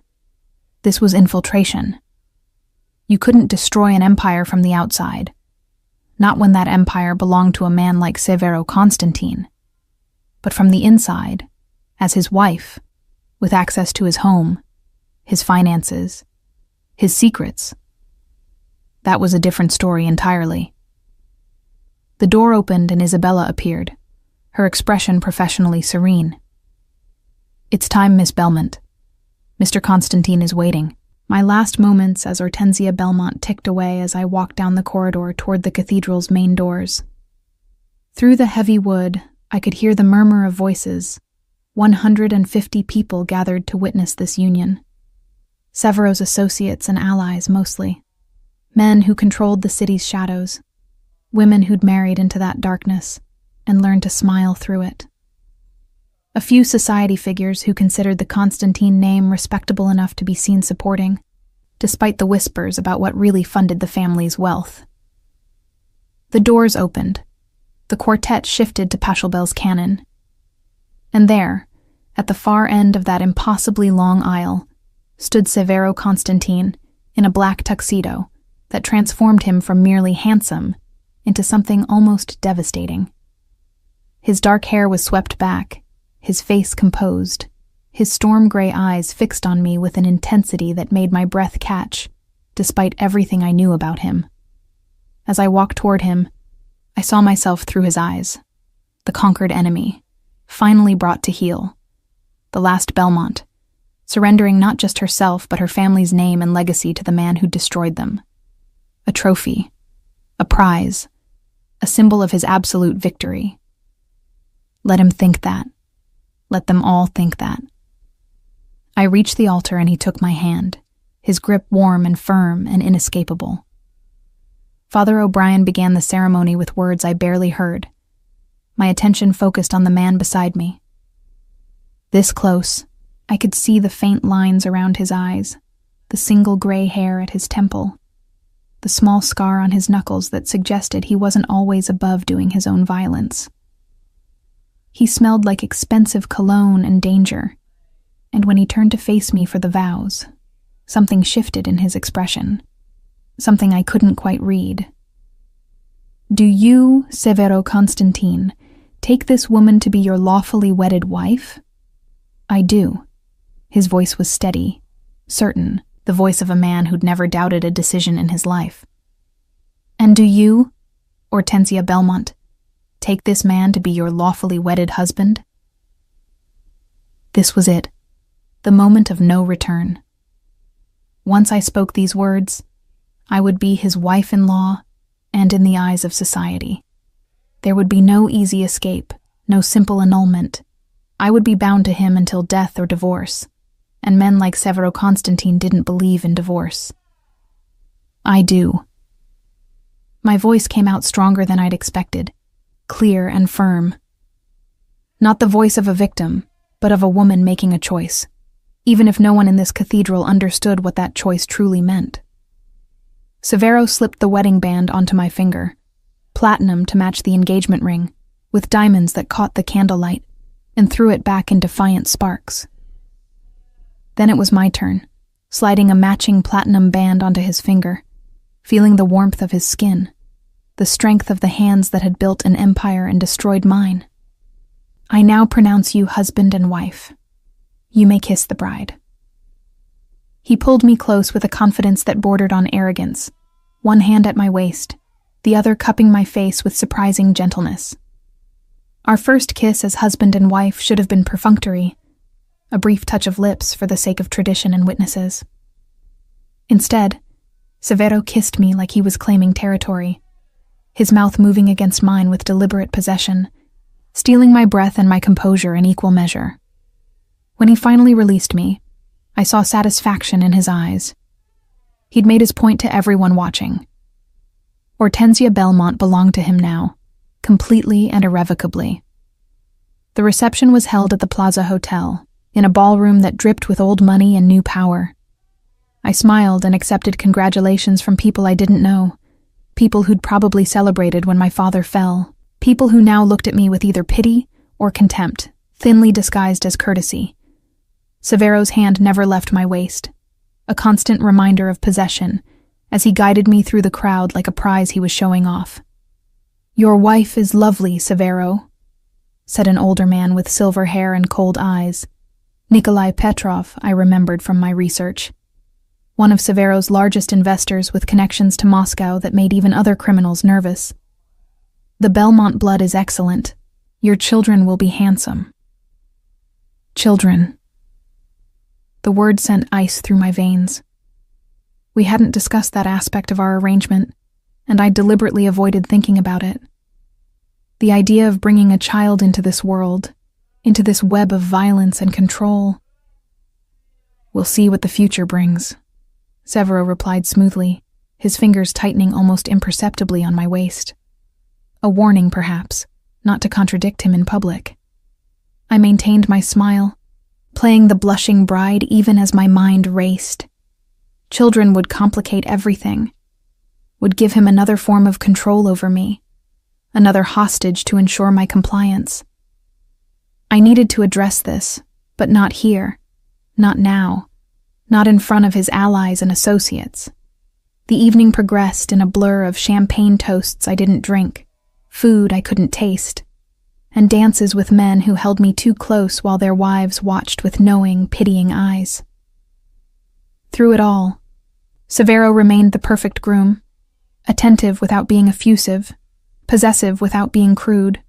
This was infiltration. You couldn't destroy an empire from the outside. Not when that empire belonged to a man like Severo Constantine. But from the inside, as his wife, with access to his home, his finances, his secrets. That was a different story entirely. The door opened and Isabella appeared, her expression professionally serene. It's time, Miss Belmont. Mr. Constantine is waiting. My last moments as Hortensia Belmont ticked away as I walked down the corridor toward the cathedral's main doors. Through the heavy wood, I could hear the murmur of voices. 150 people gathered to witness this union. Severo's associates and allies mostly. Men who controlled the city's shadows. Women who'd married into that darkness and learned to smile through it. A few society figures who considered the Constantine name respectable enough to be seen supporting, despite the whispers about what really funded the family's wealth. The doors opened. The quartet shifted to Pachelbel's cannon. And there, at the far end of that impossibly long aisle, stood Severo Constantine in a black tuxedo that transformed him from merely handsome into something almost devastating. His dark hair was swept back, his face composed, his storm-gray eyes fixed on me with an intensity that made my breath catch, despite everything I knew about him. As I walked toward him, I saw myself through his eyes, the conquered enemy, finally brought to heel, the last Belmont, surrendering not just herself but her family's name and legacy to the man who destroyed them. A trophy, a prize, a symbol of his absolute victory. Let him think that. Let them all think that. I reached the altar and he took my hand, his grip warm and firm and inescapable. Father O'Brien began the ceremony with words I barely heard. My attention focused on the man beside me. This close, I could see the faint lines around his eyes, the single gray hair at his temple, the small scar on his knuckles that suggested he wasn't always above doing his own violence. He smelled like expensive cologne and danger, and when he turned to face me for the vows, something shifted in his expression, something I couldn't quite read. Do you, Severo Constantine, take this woman to be your lawfully wedded wife? I do. His voice was steady, certain, the voice of a man who'd never doubted a decision in his life. And do you, Hortensia Belmont, take this man to be your lawfully wedded husband? This was it, the moment of no return. Once I spoke these words, I would be his wife-in-law and in the eyes of society. There would be no easy escape, no simple annulment. I would be bound to him until death or divorce, and men like Severo Constantine didn't believe in divorce. I do. My voice came out stronger than I'd expected, clear and firm. Not the voice of a victim, but of a woman making a choice, even if no one in this cathedral understood what that choice truly meant. Severo slipped the wedding band onto my finger, platinum to match the engagement ring, with diamonds that caught the candlelight, and threw it back in defiant sparks. Then it was my turn, sliding a matching platinum band onto his finger, feeling the warmth of his skin, the strength of the hands that had built an empire and destroyed mine. I now pronounce you husband and wife. You may kiss the bride. He pulled me close with a confidence that bordered on arrogance, one hand at my waist, the other cupping my face with surprising gentleness. Our first kiss as husband and wife should have been perfunctory, a brief touch of lips for the sake of tradition and witnesses. Instead, Severo kissed me like he was claiming territory, his mouth moving against mine with deliberate possession, stealing my breath and my composure in equal measure. When he finally released me, I saw satisfaction in his eyes. He'd made his point to everyone watching. Hortensia Belmont belonged to him now, completely and irrevocably. The reception was held at the Plaza Hotel, in a ballroom that dripped with old money and new power. I smiled and accepted congratulations from people I didn't know, people who'd probably celebrated when my father fell, people who now looked at me with either pity or contempt, thinly disguised as courtesy. Severo's hand never left my waist, a constant reminder of possession, as he guided me through the crowd like a prize he was showing off. "Your wife is lovely, Severo," said an older man with silver hair and cold eyes. Nikolai Petrov, I remembered from my research. One of Severo's largest investors with connections to Moscow that made even other criminals nervous. "The Belmont blood is excellent. Your children will be handsome." Children. The word sent ice through my veins. We hadn't discussed that aspect of our arrangement, and I deliberately avoided thinking about it. The idea of bringing a child into this world, into this web of violence and control. "We'll see what the future brings," Severo replied smoothly, his fingers tightening almost imperceptibly on my waist. A warning, perhaps, not to contradict him in public. I maintained my smile, playing the blushing bride even as my mind raced. Children would complicate everything, would give him another form of control over me, another hostage to ensure my compliance. I needed to address this, but not here, not now, not in front of his allies and associates. The evening progressed in a blur of champagne toasts I didn't drink, food I couldn't taste, and dances with men who held me too close while their wives watched with knowing, pitying eyes. Through it all, Severo remained the perfect groom, attentive without being effusive, possessive without being crude,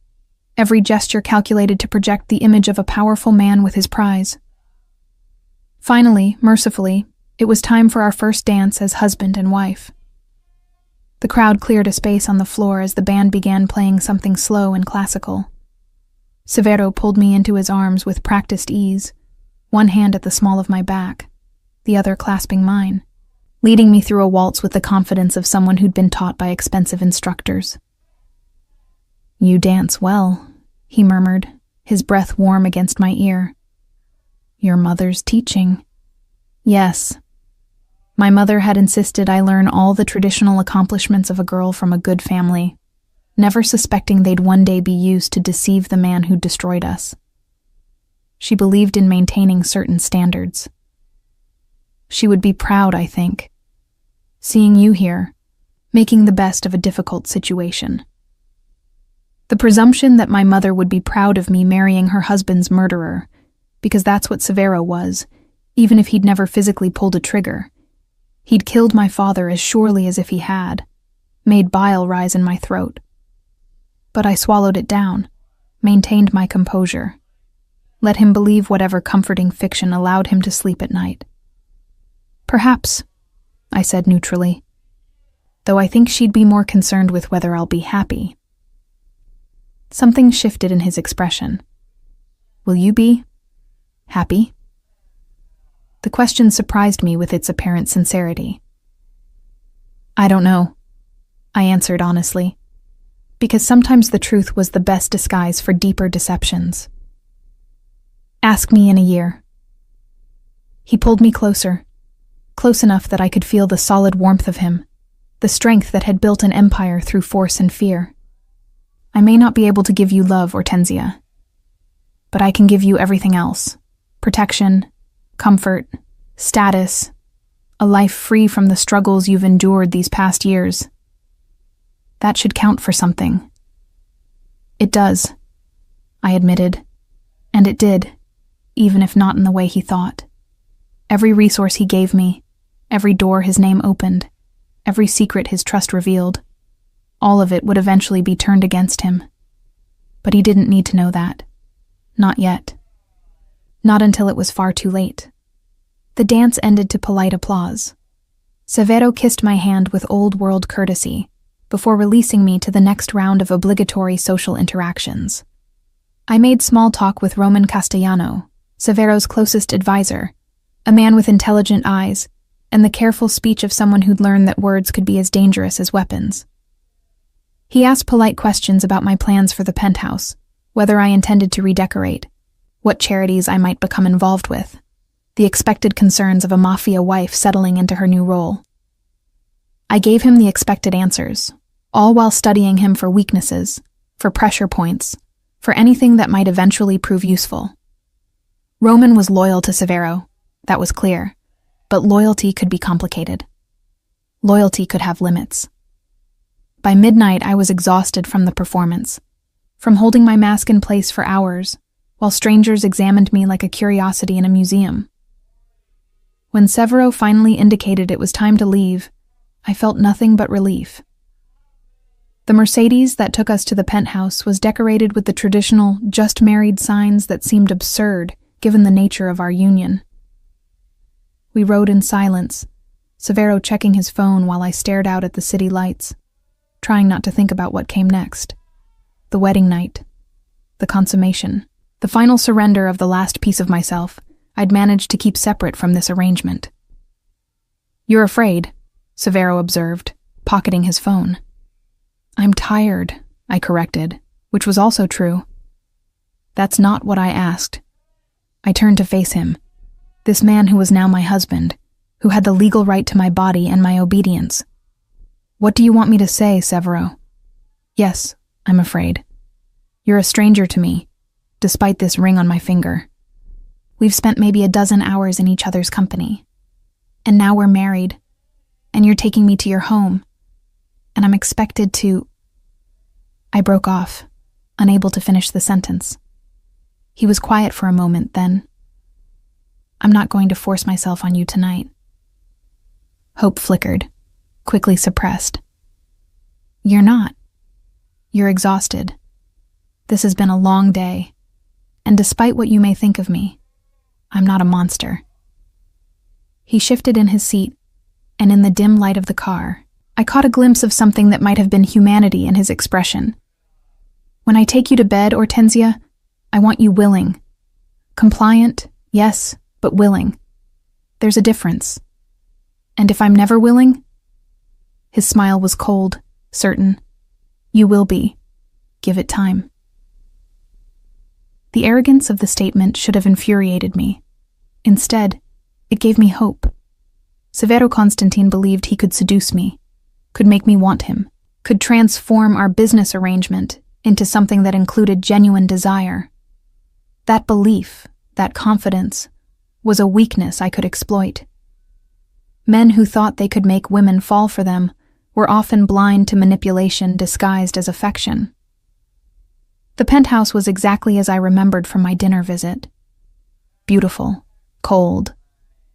every gesture calculated to project the image of a powerful man with his prize. Finally, mercifully, it was time for our first dance as husband and wife. The crowd cleared a space on the floor as the band began playing something slow and classical. Severo pulled me into his arms with practiced ease, one hand at the small of my back, the other clasping mine, leading me through a waltz with the confidence of someone who'd been taught by expensive instructors. "You dance well," he murmured, his breath warm against my ear. "Your mother's teaching." Yes. My mother had insisted I learn all the traditional accomplishments of a girl from a good family, never suspecting they'd one day be used to deceive the man who destroyed us. She believed in maintaining certain standards. She would be proud, I think, seeing you here, making the best of a difficult situation. The presumption that my mother would be proud of me marrying her husband's murderer, because that's what Severo was, even if he'd never physically pulled a trigger. He'd killed my father as surely as if he had, made bile rise in my throat. But I swallowed it down, maintained my composure, let him believe whatever comforting fiction allowed him to sleep at night. "Perhaps," I said neutrally, though I think she'd be more concerned with whether I'll be happy. Something shifted in his expression. "Will you be happy?" The question surprised me with its apparent sincerity. "I don't know," I answered honestly, because sometimes the truth was the best disguise for deeper deceptions. "Ask me in a year." He pulled me closer, close enough that I could feel the solid warmth of him, the strength that had built an empire through force and fear. "I may not be able to give you love, Hortensia, but I can give you everything else: protection, comfort, status, a life free from the struggles you've endured these past years. That should count for something." "It does," I admitted, and it did, even if not in the way he thought. Every resource he gave me, every door his name opened, every secret his trust revealed, all of it would eventually be turned against him. But he didn't need to know that. Not yet. Not until it was far too late. The dance ended to polite applause. Severo kissed my hand with old-world courtesy before releasing me to the next round of obligatory social interactions. I made small talk with Roman Castellano, Severo's closest advisor, a man with intelligent eyes and the careful speech of someone who'd learned that words could be as dangerous as weapons. He asked polite questions about my plans for the penthouse, whether I intended to redecorate, what charities I might become involved with, the expected concerns of a mafia wife settling into her new role. I gave him the expected answers, all while studying him for weaknesses, for pressure points, for anything that might eventually prove useful. Roman was loyal to Severo, that was clear, but loyalty could be complicated. Loyalty could have limits. By midnight, I was exhausted from the performance, from holding my mask in place for hours, while strangers examined me like a curiosity in a museum. When Severo finally indicated it was time to leave, I felt nothing but relief. The Mercedes that took us to the penthouse was decorated with the traditional "just married" signs that seemed absurd given the nature of our union. We rode in silence, Severo checking his phone while I stared out at the city lights, trying not to think about what came next. The wedding night, the consummation, the final surrender of the last piece of myself I'd managed to keep separate from this arrangement. "You're afraid," Severo observed, pocketing his phone. "I'm tired," I corrected, which was also true. "That's not what I asked." I turned to face him, this man who was now my husband, who had the legal right to my body and my obedience. "What do you want me to say, Severo?" "Yes, I'm afraid. You're a stranger to me, despite this ring on my finger. We've spent maybe a dozen hours in each other's company. And now we're married, and you're taking me to your home, and I'm expected to—" I broke off, unable to finish the sentence. He was quiet for a moment, then, "I'm not going to force myself on you tonight." Hope flickered, quickly suppressed. "You're not. You're exhausted. This has been a long day, and despite what you may think of me, I'm not a monster." He shifted in his seat, and in the dim light of the car, I caught a glimpse of something that might have been humanity in his expression. "When I take you to bed, Hortensia, I want you willing. Compliant, yes, but willing. There's a difference. And if I'm never willing?" His smile was cold, certain. "You will be. Give it time." The arrogance of the statement should have infuriated me. Instead, it gave me hope. Severo Constantine believed he could seduce me, could make me want him, could transform our business arrangement into something that included genuine desire. That belief, that confidence, was a weakness I could exploit. Men who thought they could make women fall for them were often blind to manipulation disguised as affection. The penthouse was exactly as I remembered from my dinner visit. Beautiful, cold,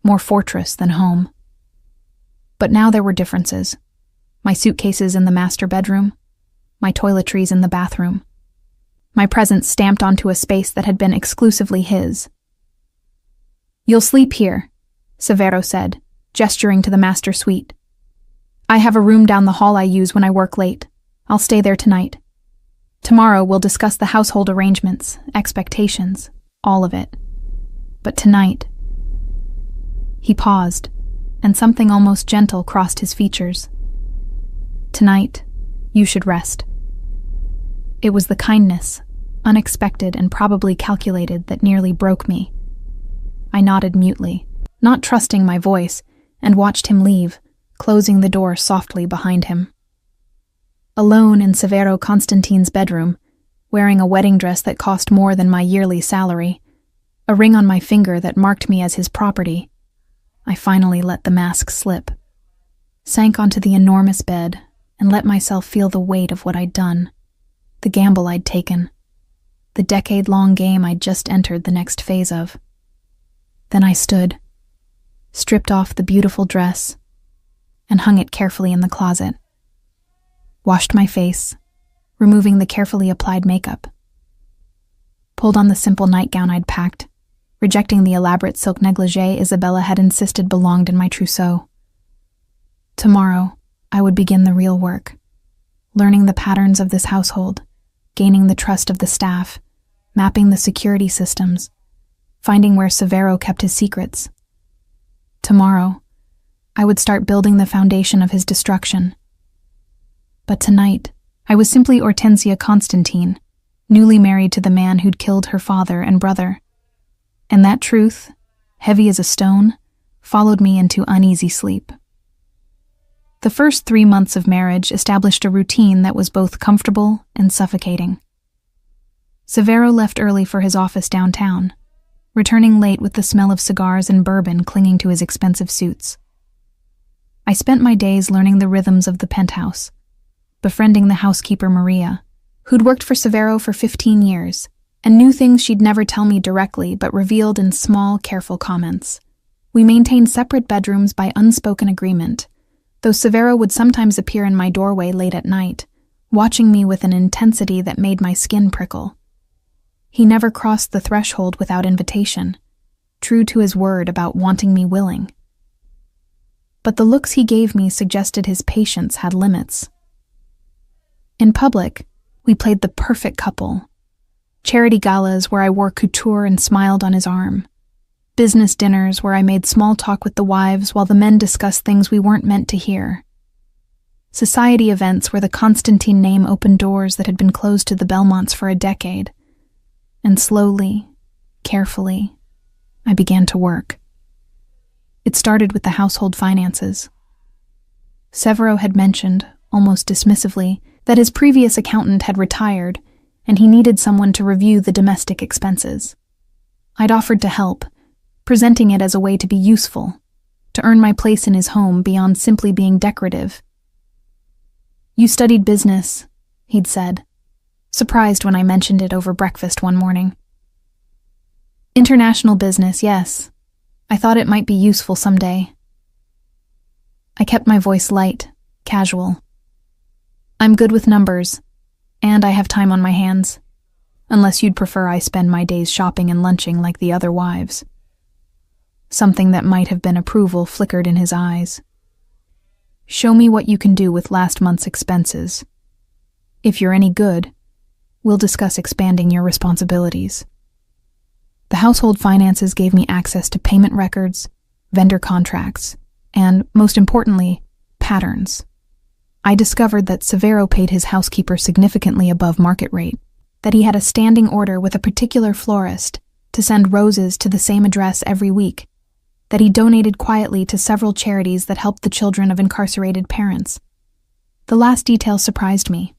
more fortress than home. But now there were differences. My suitcases in the master bedroom, my toiletries in the bathroom. My presence stamped onto a space that had been exclusively his. "You'll sleep here," Severo said, gesturing to the master suite. "I have a room down the hall I use when I work late. I'll stay there tonight. Tomorrow we'll discuss the household arrangements, expectations, all of it. But tonight—" He paused, and something almost gentle crossed his features. "Tonight, you should rest." It was the kindness, unexpected and probably calculated, that nearly broke me. I nodded mutely, not trusting my voice, and watched him leave, closing the door softly behind him. Alone in Severo Constantine's bedroom, wearing a wedding dress that cost more than my yearly salary, a ring on my finger that marked me as his property, I finally let the mask slip, sank onto the enormous bed, and let myself feel the weight of what I'd done, the gamble I'd taken, the decade-long game I'd just entered the next phase of. Then I stood, stripped off the beautiful dress, and hung it carefully in the closet. Washed my face, removing the carefully applied makeup, pulled on the simple nightgown I'd packed, rejecting the elaborate silk negligee Isabella had insisted belonged in my trousseau. Tomorrow, I would begin the real work, learning the patterns of this household, gaining the trust of the staff, mapping the security systems, finding where Severo kept his secrets. Tomorrow, I would start building the foundation of his destruction. But tonight, I was simply Hortensia Constantine, newly married to the man who'd killed her father and brother. And that truth, heavy as a stone, followed me into uneasy sleep. The first 3 months of marriage established a routine that was both comfortable and suffocating. Severo left early for his office downtown, returning late with the smell of cigars and bourbon clinging to his expensive suits. I spent my days learning the rhythms of the penthouse, befriending the housekeeper Maria, who'd worked for Severo for 15 years, and knew things she'd never tell me directly but revealed in small, careful comments. We maintained separate bedrooms by unspoken agreement, though Severo would sometimes appear in my doorway late at night, watching me with an intensity that made my skin prickle. He never crossed the threshold without invitation, true to his word about wanting me willing. But the looks he gave me suggested his patience had limits. In public, we played the perfect couple. Charity galas where I wore couture and smiled on his arm. Business dinners where I made small talk with the wives while the men discussed things we weren't meant to hear. Society events where the Constantine name opened doors that had been closed to the Belmonts for a decade. And slowly, carefully, I began to work. It started with the household finances. Severo had mentioned, almost dismissively, that his previous accountant had retired, and he needed someone to review the domestic expenses. I'd offered to help, presenting it as a way to be useful, to earn my place in his home beyond simply being decorative. "You studied business," he'd said, surprised when I mentioned it over breakfast one morning. "International business, yes. I thought it might be useful someday." I kept my voice light, casual. "I'm good with numbers, and I have time on my hands, unless you'd prefer I spend my days shopping and lunching like the other wives." Something that might have been approval flickered in his eyes. "Show me what you can do with last month's expenses. If you're any good, we'll discuss expanding your responsibilities." The household finances gave me access to payment records, vendor contracts, and, most importantly, patterns. I discovered that Severo paid his housekeeper significantly above market rate, that he had a standing order with a particular florist to send roses to the same address every week, that he donated quietly to several charities that helped the children of incarcerated parents. The last detail surprised me.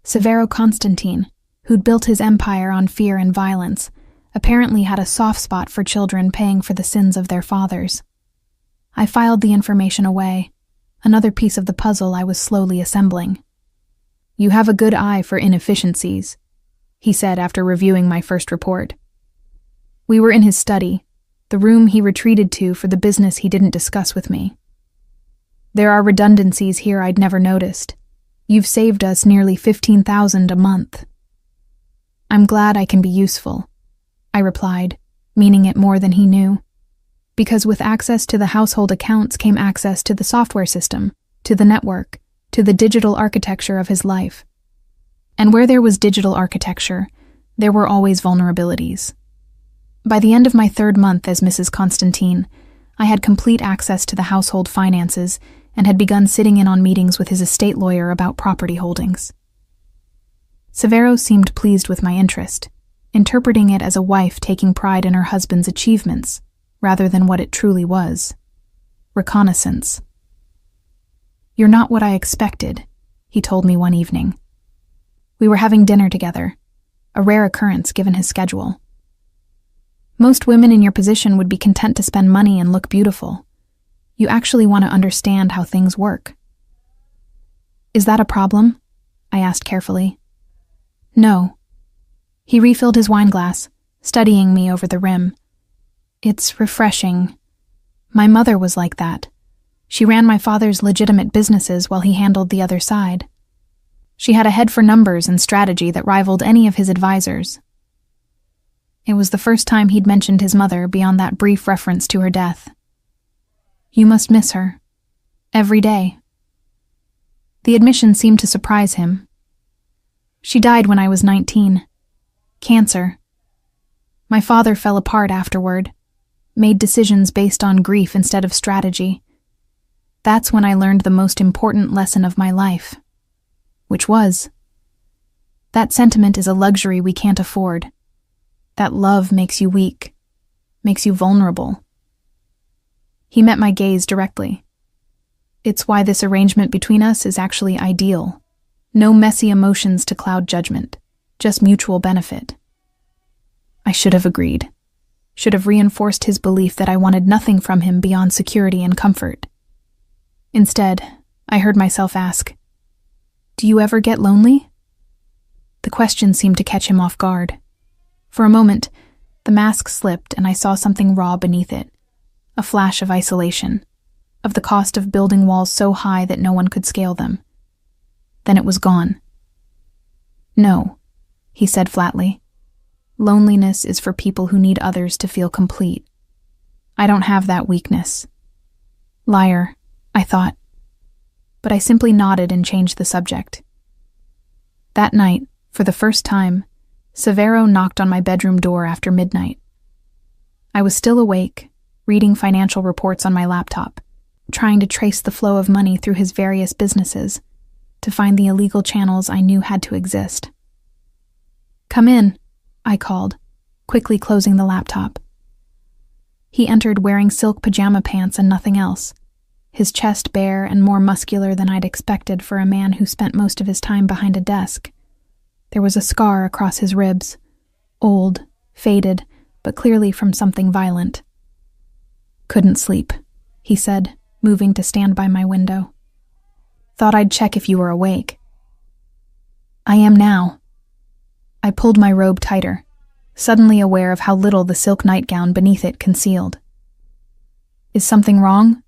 Severo Constantine, who'd built his empire on fear and violence, apparently had a soft spot for children paying for the sins of their fathers. I filed the information away, another piece of the puzzle I was slowly assembling. "You have a good eye for inefficiencies," he said after reviewing my first report. We were in his study, the room he retreated to for the business he didn't discuss with me. "There are redundancies here I'd never noticed. You've saved us nearly $15,000 a month." "I'm glad I can be useful," I replied, meaning it more than he knew. Because with access to the household accounts came access to the software system, to the network, to the digital architecture of his life. And where there was digital architecture, there were always vulnerabilities. By the end of my 3rd month as Mrs. Constantine, I had complete access to the household finances and had begun sitting in on meetings with his estate lawyer about property holdings. Severo seemed pleased with my interest, interpreting it as a wife taking pride in her husband's achievements, rather than what it truly was: reconnaissance. "You're not what I expected," he told me one evening. We were having dinner together, a rare occurrence given his schedule. "Most women in your position would be content to spend money and look beautiful. You actually want to understand how things work." "Is that a problem?" I asked carefully. "No." He refilled his wine glass, studying me over the rim. "It's refreshing. My mother was like that. She ran my father's legitimate businesses while he handled the other side. She had a head for numbers and strategy that rivaled any of his advisors. It was the first time he'd mentioned his mother beyond that brief reference to her death. You must miss her. Every day. The admission seemed to surprise him. She died when I was 19. Cancer. My father fell apart afterward, made decisions based on grief instead of strategy. That's when I learned the most important lesson of my life, which was, that sentiment is a luxury we can't afford. That love makes you weak, makes you vulnerable. He met my gaze directly. It's why this arrangement between us is actually ideal. No messy emotions to cloud judgment, just mutual benefit. I should have agreed. Should have reinforced his belief that I wanted nothing from him beyond security and comfort. Instead, I heard myself ask, "Do you ever get lonely?" The question seemed to catch him off guard. For a moment, the mask slipped and I saw something raw beneath it, a flash of isolation, of the cost of building walls so high that no one could scale them. Then it was gone. "No," he said flatly. "Loneliness is for people who need others to feel complete. I don't have that weakness." Liar, I thought. But I simply nodded and changed the subject. That night, for the first time, Severo knocked on my bedroom door after midnight. I was still awake, reading financial reports on my laptop, trying to trace the flow of money through his various businesses, to find the illegal channels I knew had to exist. "Come in," I called, quickly closing the laptop. He entered wearing silk pajama pants and nothing else, his chest bare and more muscular than I'd expected for a man who spent most of his time behind a desk. There was a scar across his ribs, old, faded, but clearly from something violent. "Couldn't sleep," he said, moving to stand by my window. "Thought I'd check if you were awake." "I am now." I pulled my robe tighter, suddenly aware of how little the silk nightgown beneath it concealed. "Is something wrong?"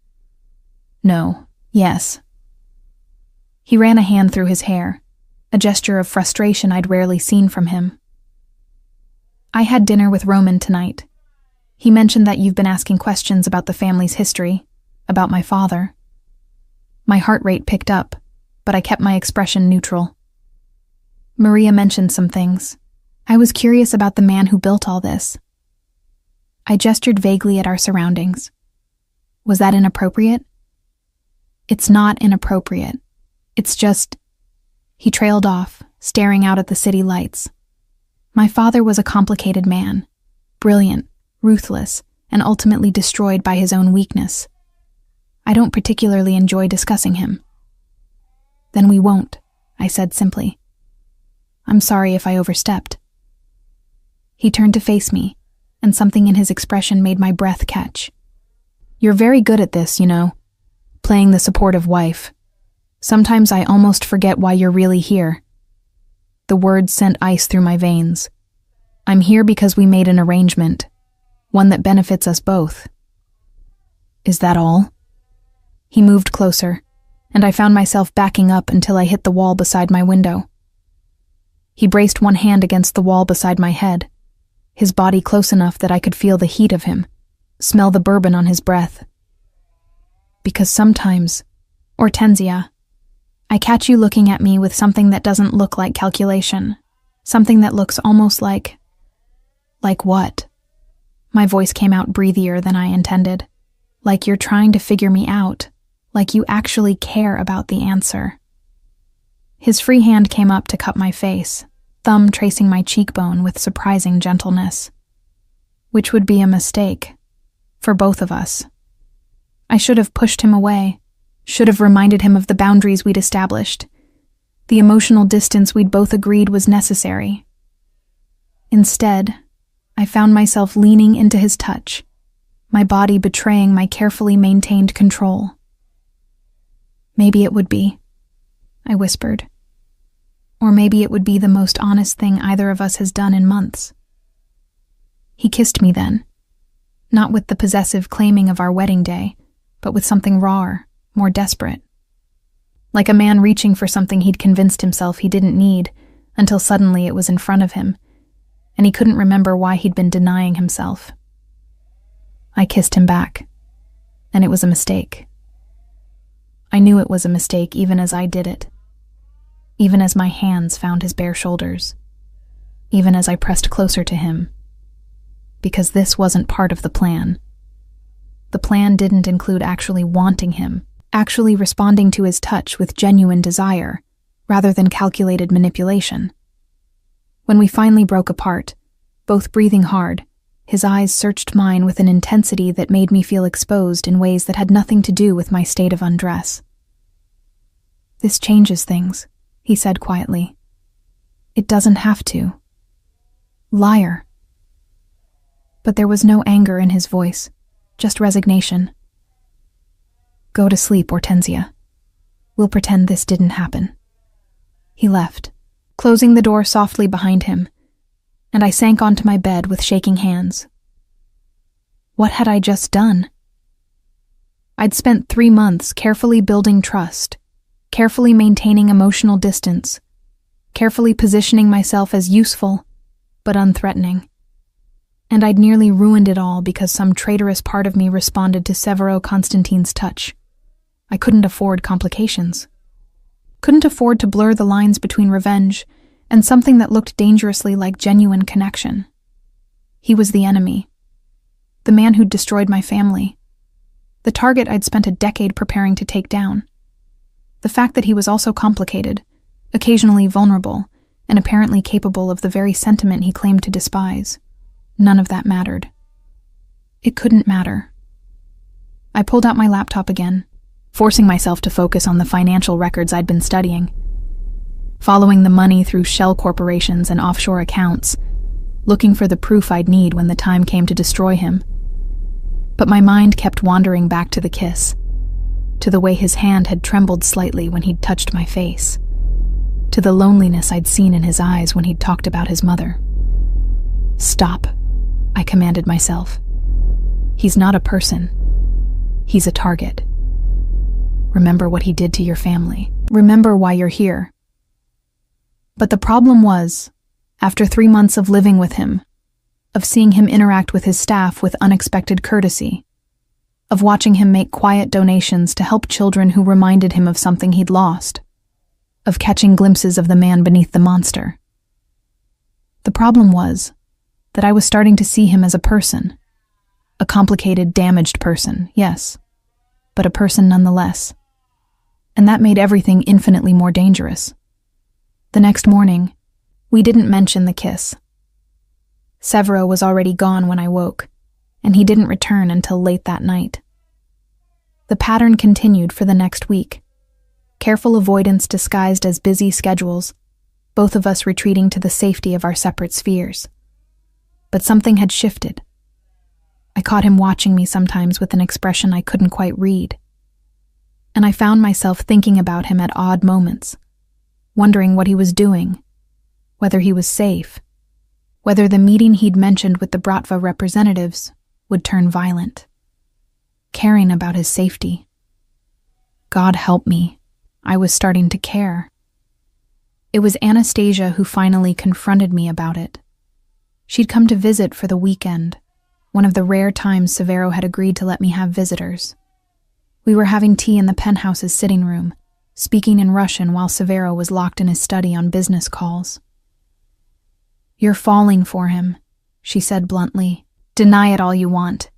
"No. Yes." He ran a hand through his hair, a gesture of frustration I'd rarely seen from him. "I had dinner with Roman tonight. He mentioned that you've been asking questions about the family's history, about my father." My heart rate picked up, but I kept my expression neutral. "Maria mentioned some things. I was curious about the man who built all this." I gestured vaguely at our surroundings. "Was that inappropriate?" "It's not inappropriate. It's just..." He trailed off, staring out at the city lights. "My father was a complicated man, brilliant, ruthless, and ultimately destroyed by his own weakness. I don't particularly enjoy discussing him." "Then we won't," I said simply. "I'm sorry if I overstepped." He turned to face me, and something in his expression made my breath catch. "You're very good at this, you know, playing the supportive wife. Sometimes I almost forget why you're really here." The words sent ice through my veins. "I'm here because we made an arrangement, one that benefits us both." "Is that all?" He moved closer, and I found myself backing up until I hit the wall beside my window. He braced one hand against the wall beside my head, his body close enough that I could feel the heat of him, smell the bourbon on his breath. "Because sometimes, Hortensia, I catch you looking at me with something that doesn't look like calculation, something that looks almost like..." "Like what?" My voice came out breathier than I intended. "Like you're trying to figure me out, like you actually care about the answer." His free hand came up to cup my face, thumb tracing my cheekbone with surprising gentleness. Which would be a mistake, for both of us. I should have pushed him away, should have reminded him of the boundaries we'd established, the emotional distance we'd both agreed was necessary. Instead, I found myself leaning into his touch, my body betraying my carefully maintained control. "Maybe it would be," I whispered. "Or maybe it would be the most honest thing either of us has done in months." He kissed me then, not with the possessive claiming of our wedding day, but with something rawer, more desperate. Like a man reaching for something he'd convinced himself he didn't need, until suddenly it was in front of him, and he couldn't remember why he'd been denying himself. I kissed him back, and it was a mistake. I knew it was a mistake even as I did it, even as my hands found his bare shoulders, even as I pressed closer to him, because this wasn't part of the plan. The plan didn't include actually wanting him, actually responding to his touch with genuine desire, rather than calculated manipulation. When we finally broke apart, both breathing hard, his eyes searched mine with an intensity that made me feel exposed in ways that had nothing to do with my state of undress. "This changes things," he said quietly. "It doesn't have to." Liar. But there was no anger in his voice, just resignation. "Go to sleep, Hortensia. We'll pretend this didn't happen." He left, closing the door softly behind him, and I sank onto my bed with shaking hands. What had I just done? I'd spent 3 months carefully building trust, carefully maintaining emotional distance, carefully positioning myself as useful, but unthreatening. And I'd nearly ruined it all because some traitorous part of me responded to Severo Constantine's touch. I couldn't afford complications. Couldn't afford to blur the lines between revenge and something that looked dangerously like genuine connection. He was the enemy. The man who'd destroyed my family. The target I'd spent a decade preparing to take down. The fact that he was also complicated, occasionally vulnerable, and apparently capable of the very sentiment he claimed to despise. None of that mattered. It couldn't matter. I pulled out my laptop again, forcing myself to focus on the financial records I'd been studying, following the money through shell corporations and offshore accounts, looking for the proof I'd need when the time came to destroy him. But my mind kept wandering back to the kiss, to the way his hand had trembled slightly when he'd touched my face, to the loneliness I'd seen in his eyes when he'd talked about his mother. "Stop," I commanded myself. "He's not a person. He's a target. Remember what he did to your family. Remember why you're here." But the problem was, after 3 months of living with him, of seeing him interact with his staff with unexpected courtesy, of watching him make quiet donations to help children who reminded him of something he'd lost, of catching glimpses of the man beneath the monster. The problem was that I was starting to see him as a person. A complicated, damaged person, yes, but a person nonetheless. And that made everything infinitely more dangerous. The next morning, we didn't mention the kiss. Severo was already gone when I woke, and he didn't return until late that night. The pattern continued for the next week. Careful avoidance disguised as busy schedules, both of us retreating to the safety of our separate spheres. But something had shifted. I caught him watching me sometimes with an expression I couldn't quite read. And I found myself thinking about him at odd moments, wondering what he was doing, whether he was safe, whether the meeting he'd mentioned with the Bratva representatives would turn violent. Caring about his safety. God help me, I was starting to care. It was Anastasia who finally confronted me about it. She'd come to visit for the weekend, one of the rare times Severo had agreed to let me have visitors. We were having tea in the penthouse's sitting room, speaking in Russian while Severo was locked in his study on business calls. "You're falling for him," she said bluntly. "Deny it all you want,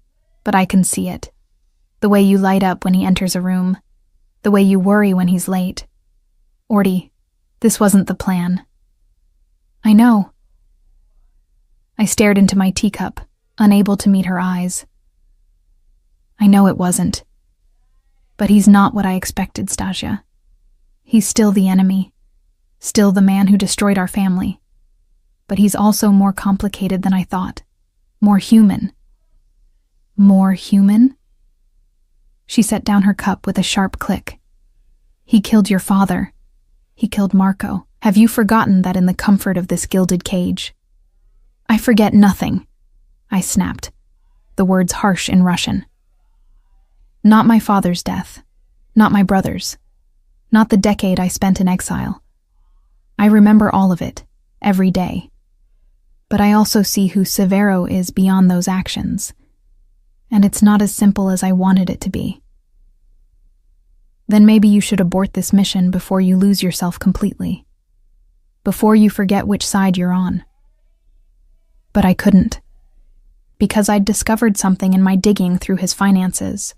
but I can see it. The way you light up when he enters a room, the way you worry when he's late. Orty, this wasn't the plan." "I know." I stared into my teacup, unable to meet her eyes. "I know it wasn't. But he's not what I expected, Stasia. He's still the enemy, still the man who destroyed our family. But he's also more complicated than I thought, more human." "More human?" She set down her cup with a sharp click. "He killed your father. He killed Marco. Have you forgotten that in the comfort of this gilded cage?" "I forget nothing," I snapped, the words harsh in Russian. "Not my father's death, not my brother's, not the decade I spent in exile. I remember all of it, every day. But I also see who Severo is beyond those actions. And it's not as simple as I wanted it to be. Then maybe you should abort this mission before you lose yourself completely. Before you forget which side you're on. But I couldn't. Because I'd discovered something in my digging through his finances.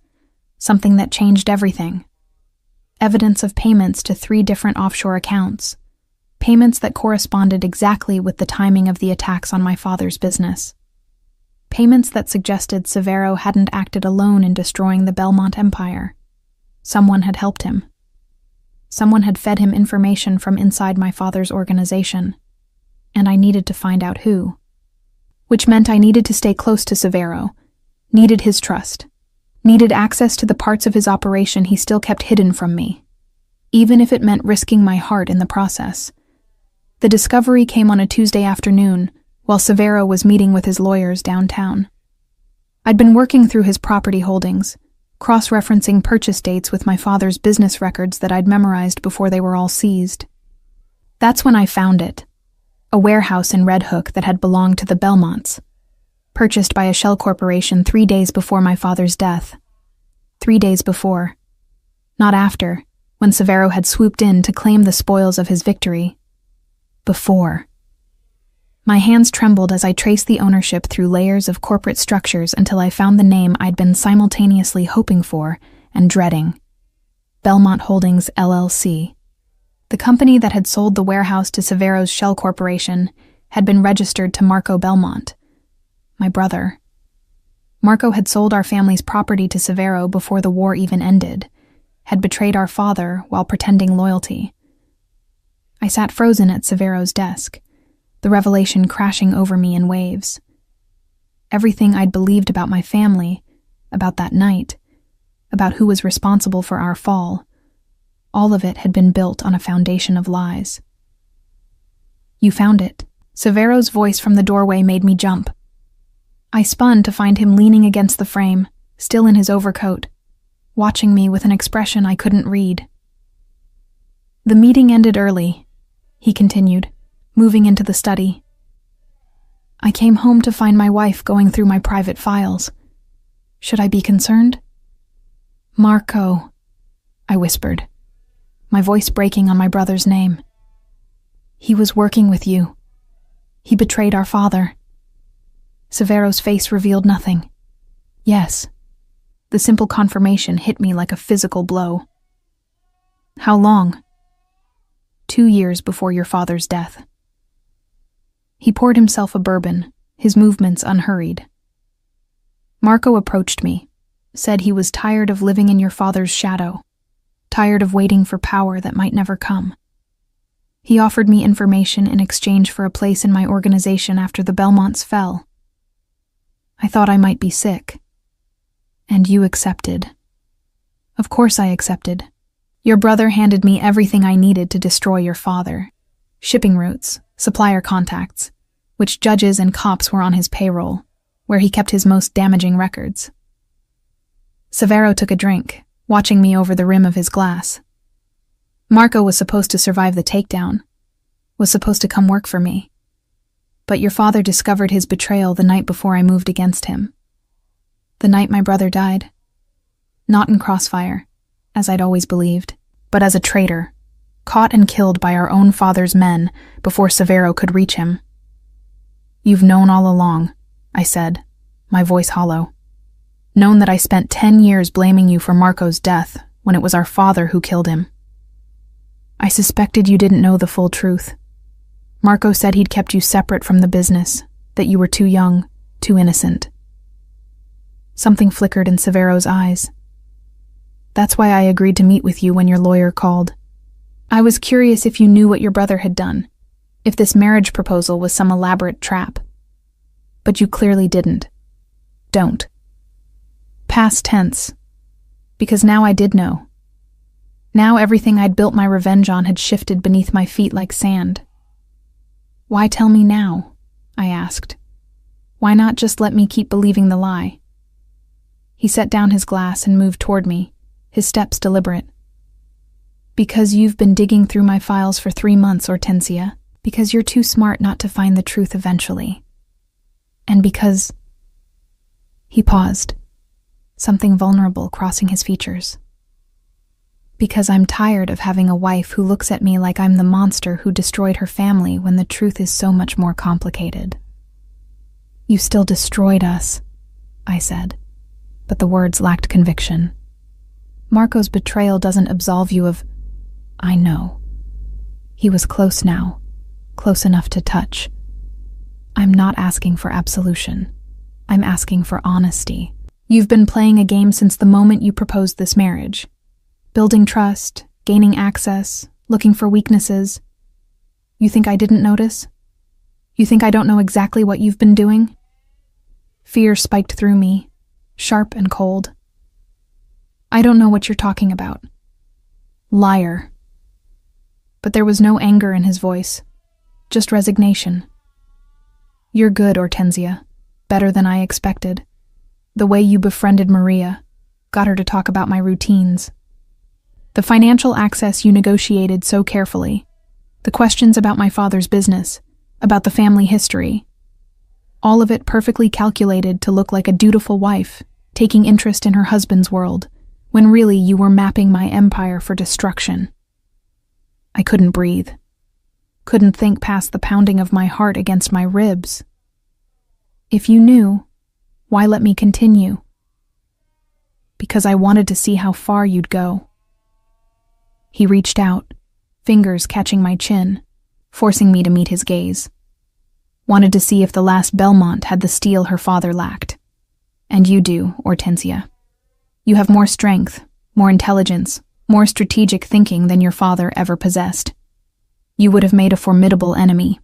Something that changed everything. Evidence of payments to 3 different offshore accounts. Payments that corresponded exactly with the timing of the attacks on my father's business. Payments that suggested Severo hadn't acted alone in destroying the Belmont Empire. Someone had helped him. Someone had fed him information from inside my father's organization. And I needed to find out who. Which meant I needed to stay close to Severo. Needed his trust. Needed access to the parts of his operation he still kept hidden from me. Even if it meant risking my heart in the process. The discovery came on a Tuesday afternoon, while Severo was meeting with his lawyers downtown. I'd been working through his property holdings, cross-referencing purchase dates with my father's business records that I'd memorized before they were all seized. That's when I found it. A warehouse in Red Hook that had belonged to the Belmonts, purchased by a shell corporation 3 days before my father's death. 3 days before. Not after, when Severo had swooped in to claim the spoils of his victory. Before. My hands trembled as I traced the ownership through layers of corporate structures until I found the name I'd been simultaneously hoping for and dreading. Belmont Holdings, LLC. The company that had sold the warehouse to Severo's shell corporation had been registered to Marco Belmont, my brother. Marco had sold our family's property to Severo before the war even ended, had betrayed our father while pretending loyalty. I sat frozen at Severo's desk, the revelation crashing over me in waves. Everything I'd believed about my family, about that night, about who was responsible for our fall, all of it had been built on a foundation of lies. You found it. Severo's voice from the doorway made me jump. I spun to find him leaning against the frame, still in his overcoat, watching me with an expression I couldn't read. The meeting ended early, he continued, moving into the study. I came home to find my wife going through my private files. Should I be concerned? Marco, I whispered, my voice breaking on my brother's name. He was working with you. He betrayed our father. Severo's face revealed nothing. Yes. The simple confirmation hit me like a physical blow. How long? 2 years before your father's death. He poured himself a bourbon, his movements unhurried. Marco approached me, said he was tired of living in your father's shadow, tired of waiting for power that might never come. He offered me information in exchange for a place in my organization after the Belmonts fell. I thought I might be sick. And you accepted. Of course I accepted. Your brother handed me everything I needed to destroy your father. Shipping routes, supplier contacts, which judges and cops were on his payroll, where he kept his most damaging records. Severo took a drink, watching me over the rim of his glass. Marco was supposed to survive the takedown, was supposed to come work for me. But your father discovered his betrayal the night before I moved against him. The night my brother died. Not in crossfire, as I'd always believed, but as a traitor, caught and killed by our own father's men before Severo could reach him. You've known all along, I said, my voice hollow. Known that I spent 10 years blaming you for Marco's death when it was our father who killed him. I suspected you didn't know the full truth. Marco said he'd kept you separate from the business, that you were too young, too innocent. Something flickered in Severo's eyes. That's why I agreed to meet with you when your lawyer called. I was curious if you knew what your brother had done, if this marriage proposal was some elaborate trap. But you clearly didn't. Don't. Past tense. Because now I did know. Now everything I'd built my revenge on had shifted beneath my feet like sand. Why tell me now? I asked. Why not just let me keep believing the lie? He set down his glass and moved toward me, his steps deliberate. Because you've been digging through my files for 3 months, Hortensia. Because you're too smart not to find the truth eventually. And because... He paused, something vulnerable crossing his features. Because I'm tired of having a wife who looks at me like I'm the monster who destroyed her family when the truth is so much more complicated. You still destroyed us, I said, but the words lacked conviction. Marco's betrayal doesn't absolve you of... I know. He was close now, close enough to touch. I'm not asking for absolution. I'm asking for honesty. You've been playing a game since the moment you proposed this marriage. Building trust, gaining access, looking for weaknesses. You think I didn't notice? You think I don't know exactly what you've been doing? Fear spiked through me, sharp and cold. I don't know what you're talking about. Liar. But there was no anger in his voice, just resignation. You're good, Hortensia. Better than I expected. The way you befriended Maria, got her to talk about my routines. The financial access you negotiated so carefully. The questions about my father's business, about the family history. All of it perfectly calculated to look like a dutiful wife, taking interest in her husband's world, when really you were mapping my empire for destruction. I couldn't breathe. Couldn't think past the pounding of my heart against my ribs. If you knew, why let me continue? Because I wanted to see how far you'd go. He reached out, fingers catching my chin, forcing me to meet his gaze. Wanted to see if the last Belmont had the steel her father lacked. And you do, Hortensia. You have more strength, more intelligence, more strategic thinking than your father ever possessed. You would have made a formidable enemy.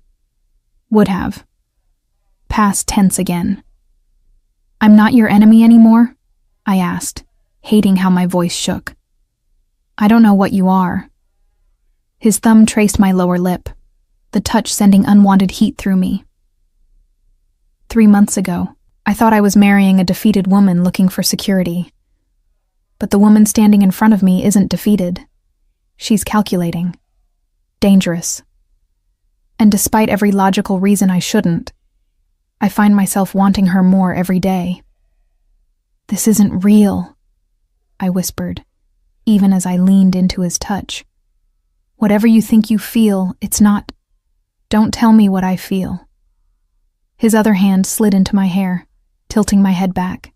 Would have. Past tense again. I'm not your enemy anymore? I asked, hating how my voice shook. I don't know what you are. His thumb traced my lower lip, the touch sending unwanted heat through me. 3 months ago, I thought I was marrying a defeated woman looking for security. But the woman standing in front of me isn't defeated. She's calculating. Dangerous. And despite every logical reason I shouldn't, I find myself wanting her more every day. This isn't real, I whispered, even as I leaned into his touch. Whatever you think you feel, it's not. Don't tell me what I feel. His other hand slid into my hair, tilting my head back.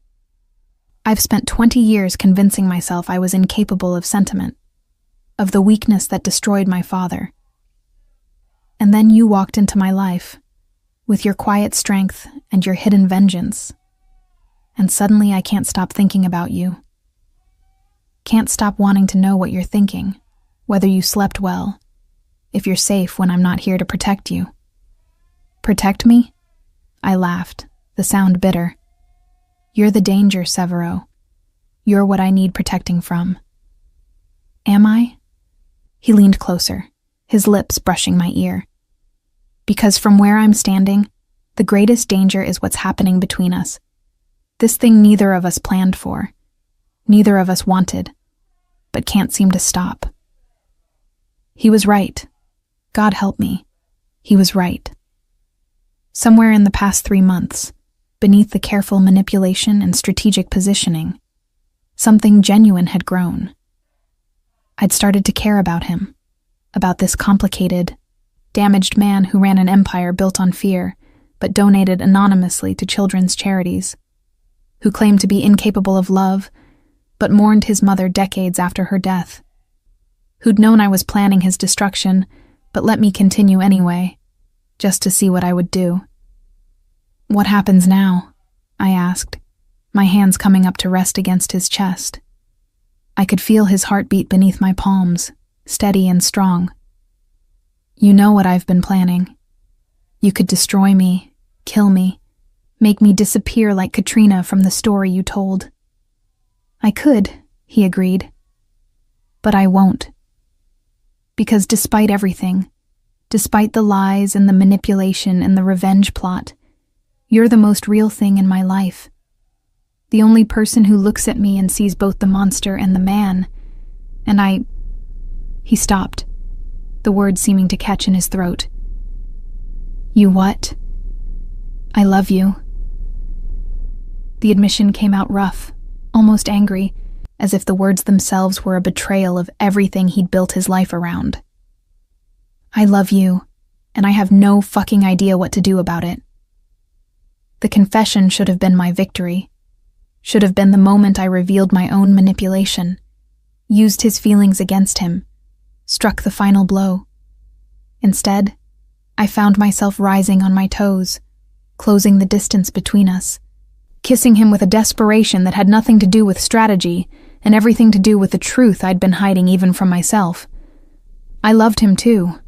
I've spent 20 years convincing myself I was incapable of sentiment, of the weakness that destroyed my father. And then you walked into my life, with your quiet strength and your hidden vengeance. And suddenly I can't stop thinking about you. Can't stop wanting to know what you're thinking, whether you slept well, if you're safe when I'm not here to protect you. Protect me? I laughed, the sound bitter. You're the danger, Severo. You're what I need protecting from. Am I? He leaned closer, his lips brushing my ear. Because from where I'm standing, the greatest danger is what's happening between us. This thing neither of us planned for, neither of us wanted, but can't seem to stop. He was right. God help me. He was right. Somewhere in the past 3 months, beneath the careful manipulation and strategic positioning, something genuine had grown. I'd started to care about him, about this complicated, damaged man who ran an empire built on fear, but donated anonymously to children's charities, who claimed to be incapable of love, but mourned his mother decades after her death, who'd known I was planning his destruction, but let me continue anyway, just to see what I would do. What happens now? I asked, my hands coming up to rest against his chest. I could feel his heartbeat beneath my palms, steady and strong. You know what I've been planning. You could destroy me, kill me, make me disappear like Katrina from the story you told. I could, he agreed. But I won't. Because despite everything, despite the lies and the manipulation and the revenge plot, you're the most real thing in my life. The only person who looks at me and sees both the monster and the man. And He stopped, the words seeming to catch in his throat. You what? I love you. The admission came out rough, almost angry, as if the words themselves were a betrayal of everything he'd built his life around. I love you, and I have no fucking idea what to do about it. The confession should have been my victory, should have been the moment I revealed my own manipulation, used his feelings against him, struck the final blow. Instead, I found myself rising on my toes, closing the distance between us, kissing him with a desperation that had nothing to do with strategy and everything to do with the truth I'd been hiding even from myself. I loved him too.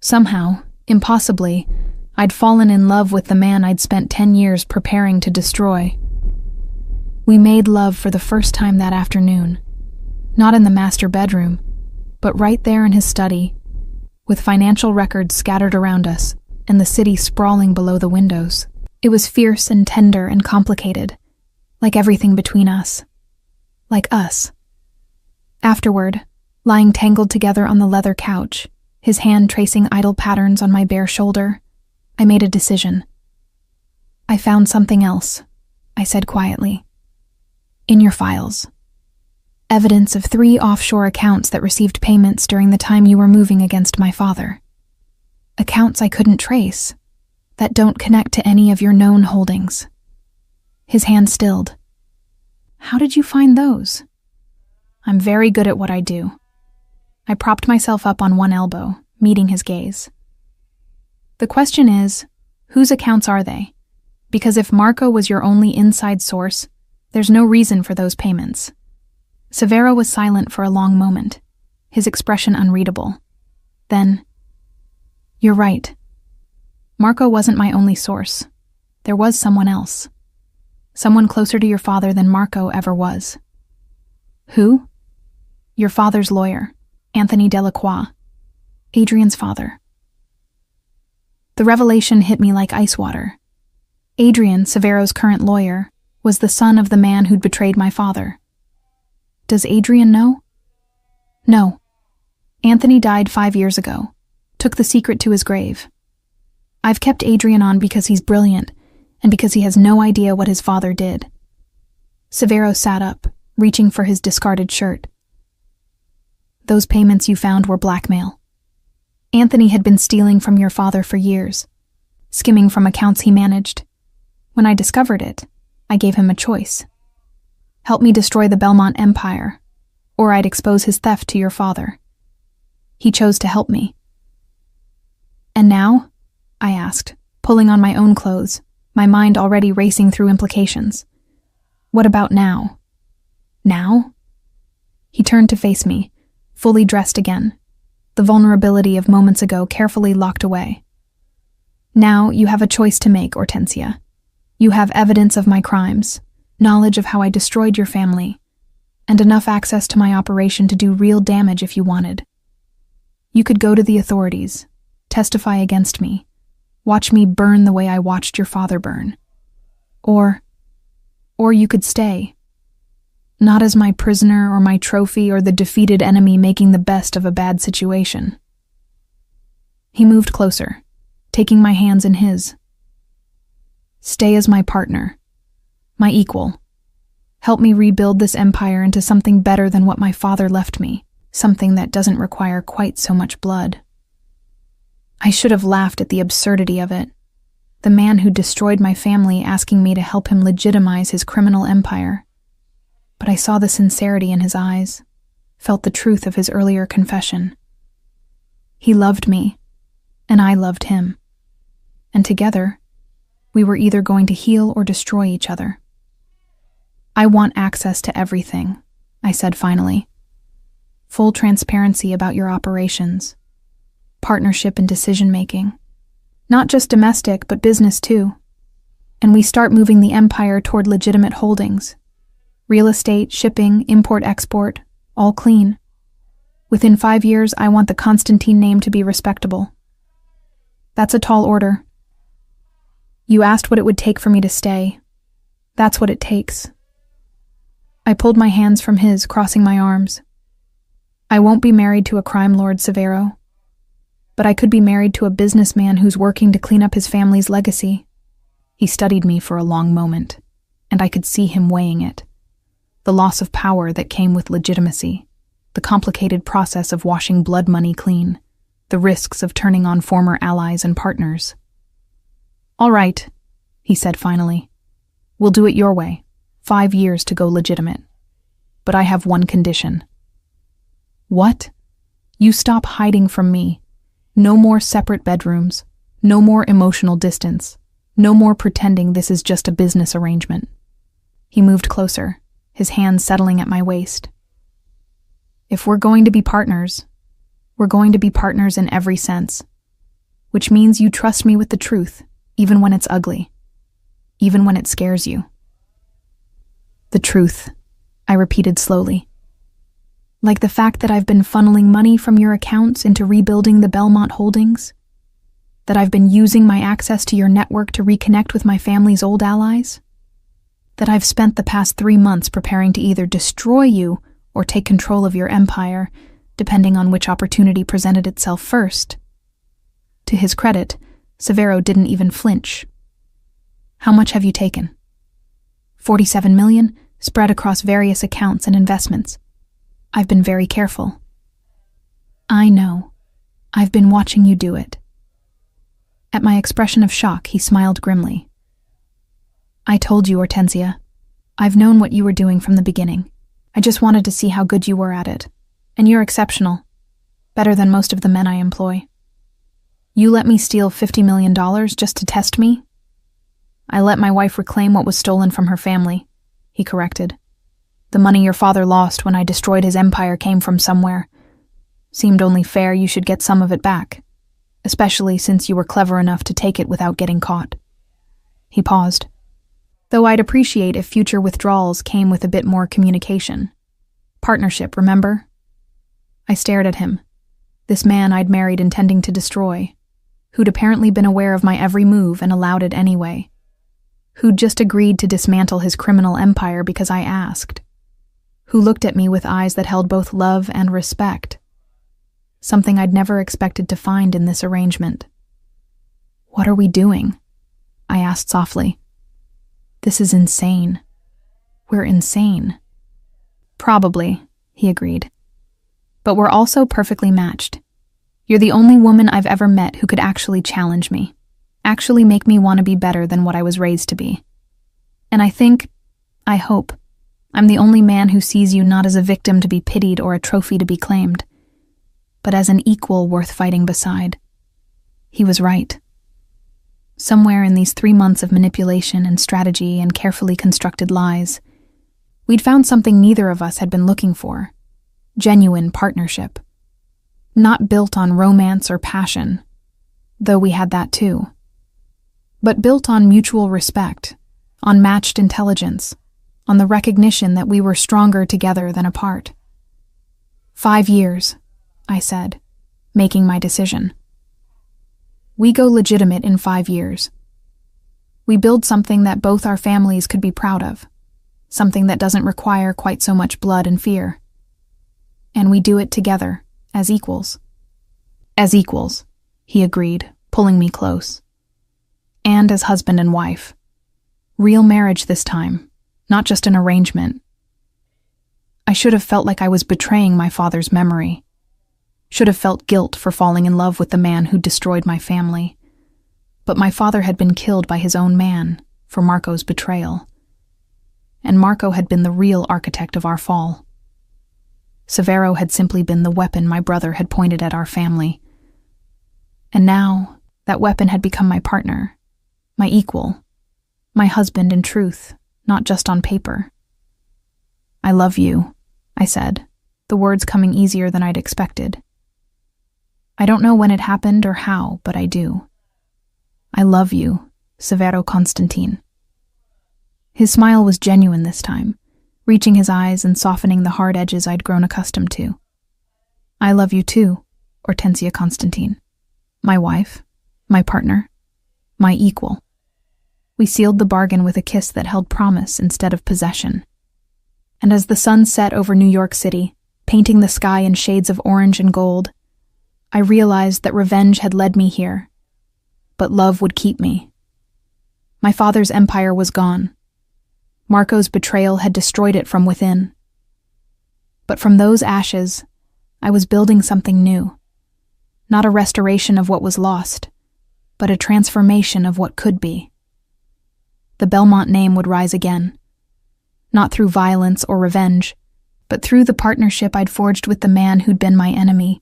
Somehow, impossibly, I'd fallen in love with the man I'd spent 10 years preparing to destroy. We made love for the first time that afternoon, not in the master bedroom, but right there in his study, with financial records scattered around us and the city sprawling below the windows. It was fierce and tender and complicated, like everything between us. Like us. Afterward, lying tangled together on the leather couch, his hand tracing idle patterns on my bare shoulder, I made a decision. I found something else, I said quietly. In your files. Evidence of 3 offshore accounts that received payments during the time you were moving against my father. Accounts I couldn't trace, that don't connect to any of your known holdings. His hand stilled. How did you find those? I'm very good at what I do. I propped myself up on one elbow, meeting his gaze. The question is, whose accounts are they? Because if Marco was your only inside source, there's no reason for those payments. Severo was silent for a long moment, his expression unreadable. Then, you're right. Marco wasn't my only source. There was someone else. Someone closer to your father than Marco ever was. Who? Your father's lawyer, Anthony Delacroix, Adrian's father. The revelation hit me like ice water. Adrian, Severo's current lawyer, was the son of the man who'd betrayed my father. Does Adrian know? No. Anthony died 5 years ago, took the secret to his grave. I've kept Adrian on because he's brilliant and because he has no idea what his father did. Severo sat up, reaching for his discarded shirt. Those payments you found were blackmail. Anthony had been stealing from your father for years, skimming from accounts he managed. When I discovered it, I gave him a choice. Help me destroy the Belmont Empire, or I'd expose his theft to your father. He chose to help me. And now? I asked, pulling on my own clothes, my mind already racing through implications. What about now? Now? He turned to face me, fully dressed again, the vulnerability of moments ago carefully locked away. Now you have a choice to make, Hortensia. You have evidence of my crimes, knowledge of how I destroyed your family, and enough access to my operation to do real damage if you wanted. You could go to the authorities, testify against me, watch me burn the way I watched your father burn. Or you could stay. Not as my prisoner or my trophy or the defeated enemy making the best of a bad situation. He moved closer, taking my hands in his. Stay as my partner, my equal. Help me rebuild this empire into something better than what my father left me, something that doesn't require quite so much blood. I should have laughed at the absurdity of it. The man who destroyed my family asking me to help him legitimize his criminal empire. But I saw the sincerity in his eyes, felt the truth of his earlier confession. He loved me, and I loved him. And together, we were either going to heal or destroy each other. I want access to everything, I said finally. Full transparency about your operations. Partnership and decision-making. Not just domestic, but business too. And we start moving the empire toward legitimate holdings. Real estate, shipping, import-export, all clean. Within 5 years, I want the Constantine name to be respectable. That's a tall order. You asked what it would take for me to stay. That's what it takes. I pulled my hands from his, crossing my arms. I won't be married to a crime lord, Severo. But I could be married to a businessman who's working to clean up his family's legacy. He studied me for a long moment, and I could see him weighing it. The loss of power that came with legitimacy, the complicated process of washing blood money clean, the risks of turning on former allies and partners. "All right," he said finally. "We'll do it your way. 5 years to go legitimate. But I have one condition." "What?" "You stop hiding from me. No more separate bedrooms. No more emotional distance. No more pretending this is just a business arrangement." He moved closer, his hands settling at my waist. "If we're going to be partners, we're going to be partners in every sense. Which means you trust me with the truth, even when it's ugly. Even when it scares you." "The truth," I repeated slowly. "Like the fact that I've been funneling money from your accounts into rebuilding the Belmont holdings? That I've been using my access to your network to reconnect with my family's old allies? That I've spent the past 3 months preparing to either destroy you or take control of your empire, depending on which opportunity presented itself first?" To his credit, Severo didn't even flinch. "How much have you taken?" 47 million, spread across various accounts and investments. I've been very careful." "I know. I've been watching you do it." At my expression of shock, he smiled grimly. "I told you, Hortensia. I've known what you were doing from the beginning. I just wanted to see how good you were at it. And you're exceptional. Better than most of the men I employ. You let me steal $50 million just to test me?" "I let my wife reclaim what was stolen from her family," he corrected. "The money your father lost when I destroyed his empire came from somewhere. Seemed only fair you should get some of it back, especially since you were clever enough to take it without getting caught." He paused. "Though I'd appreciate if future withdrawals came with a bit more communication. Partnership, remember?" I stared at him, this man I'd married intending to destroy, who'd apparently been aware of my every move and allowed it anyway, who'd just agreed to dismantle his criminal empire because I asked, who looked at me with eyes that held both love and respect, something I'd never expected to find in this arrangement. "What are we doing?" I asked softly. "This is insane. We're insane." "Probably," he agreed. "But we're also perfectly matched. You're the only woman I've ever met who could actually challenge me, actually make me want to be better than what I was raised to be. And I hope, I'm the only man who sees you not as a victim to be pitied or a trophy to be claimed, but as an equal worth fighting beside." He was right. Somewhere in these 3 months of manipulation and strategy and carefully constructed lies, we'd found something neither of us had been looking for: genuine partnership. Not built on romance or passion, though we had that too, but built on mutual respect, on matched intelligence, on the recognition that we were stronger together than apart. 5 years, I said, making my decision. We go legitimate in 5 years. We build something that both our families could be proud of, something that doesn't require quite so much blood and fear. And we do it together, as equals. As equals, he agreed, pulling me close. And as husband and wife. Real marriage this time, not just an arrangement. I should have felt like I was betraying my father's memory. Should have felt guilt for falling in love with the man who destroyed my family. But my father had been killed by his own man for Marco's betrayal. And Marco had been the real architect of our fall. Severo had simply been the weapon my brother had pointed at our family. And now, that weapon had become my partner, my equal, my husband in truth, not just on paper. "I love you," I said, the words coming easier than I'd expected. "I don't know when it happened or how, but I do. I love you, Severo Constantine." His smile was genuine this time, reaching his eyes and softening the hard edges I'd grown accustomed to. "I love you too, Hortensia Constantine. My wife, my partner, my equal." We sealed the bargain with a kiss that held promise instead of possession. And as the sun set over New York City, painting the sky in shades of orange and gold, I realized that revenge had led me here, but love would keep me. My father's empire was gone. Marco's betrayal had destroyed it from within. But from those ashes, I was building something new. Not a restoration of what was lost, but a transformation of what could be. The Belmont name would rise again, not through violence or revenge, but through the partnership I'd forged with the man who'd been my enemy.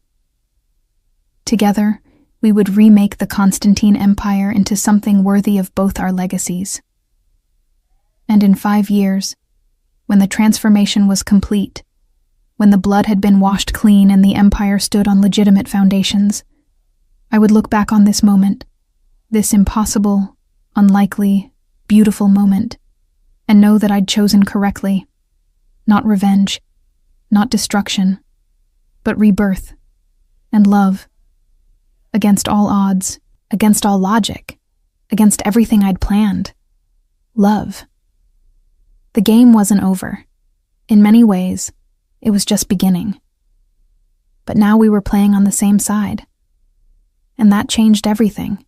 Together, we would remake the Constantine Empire into something worthy of both our legacies. And in 5 years, when the transformation was complete, when the blood had been washed clean and the empire stood on legitimate foundations, I would look back on this moment, this impossible, unlikely, beautiful moment, and know that I'd chosen correctly. Not revenge, not destruction, but rebirth and love. Against all odds, against all logic, against everything I'd planned. Love. The game wasn't over. In many ways, it was just beginning. But now we were playing on the same side. And that changed everything.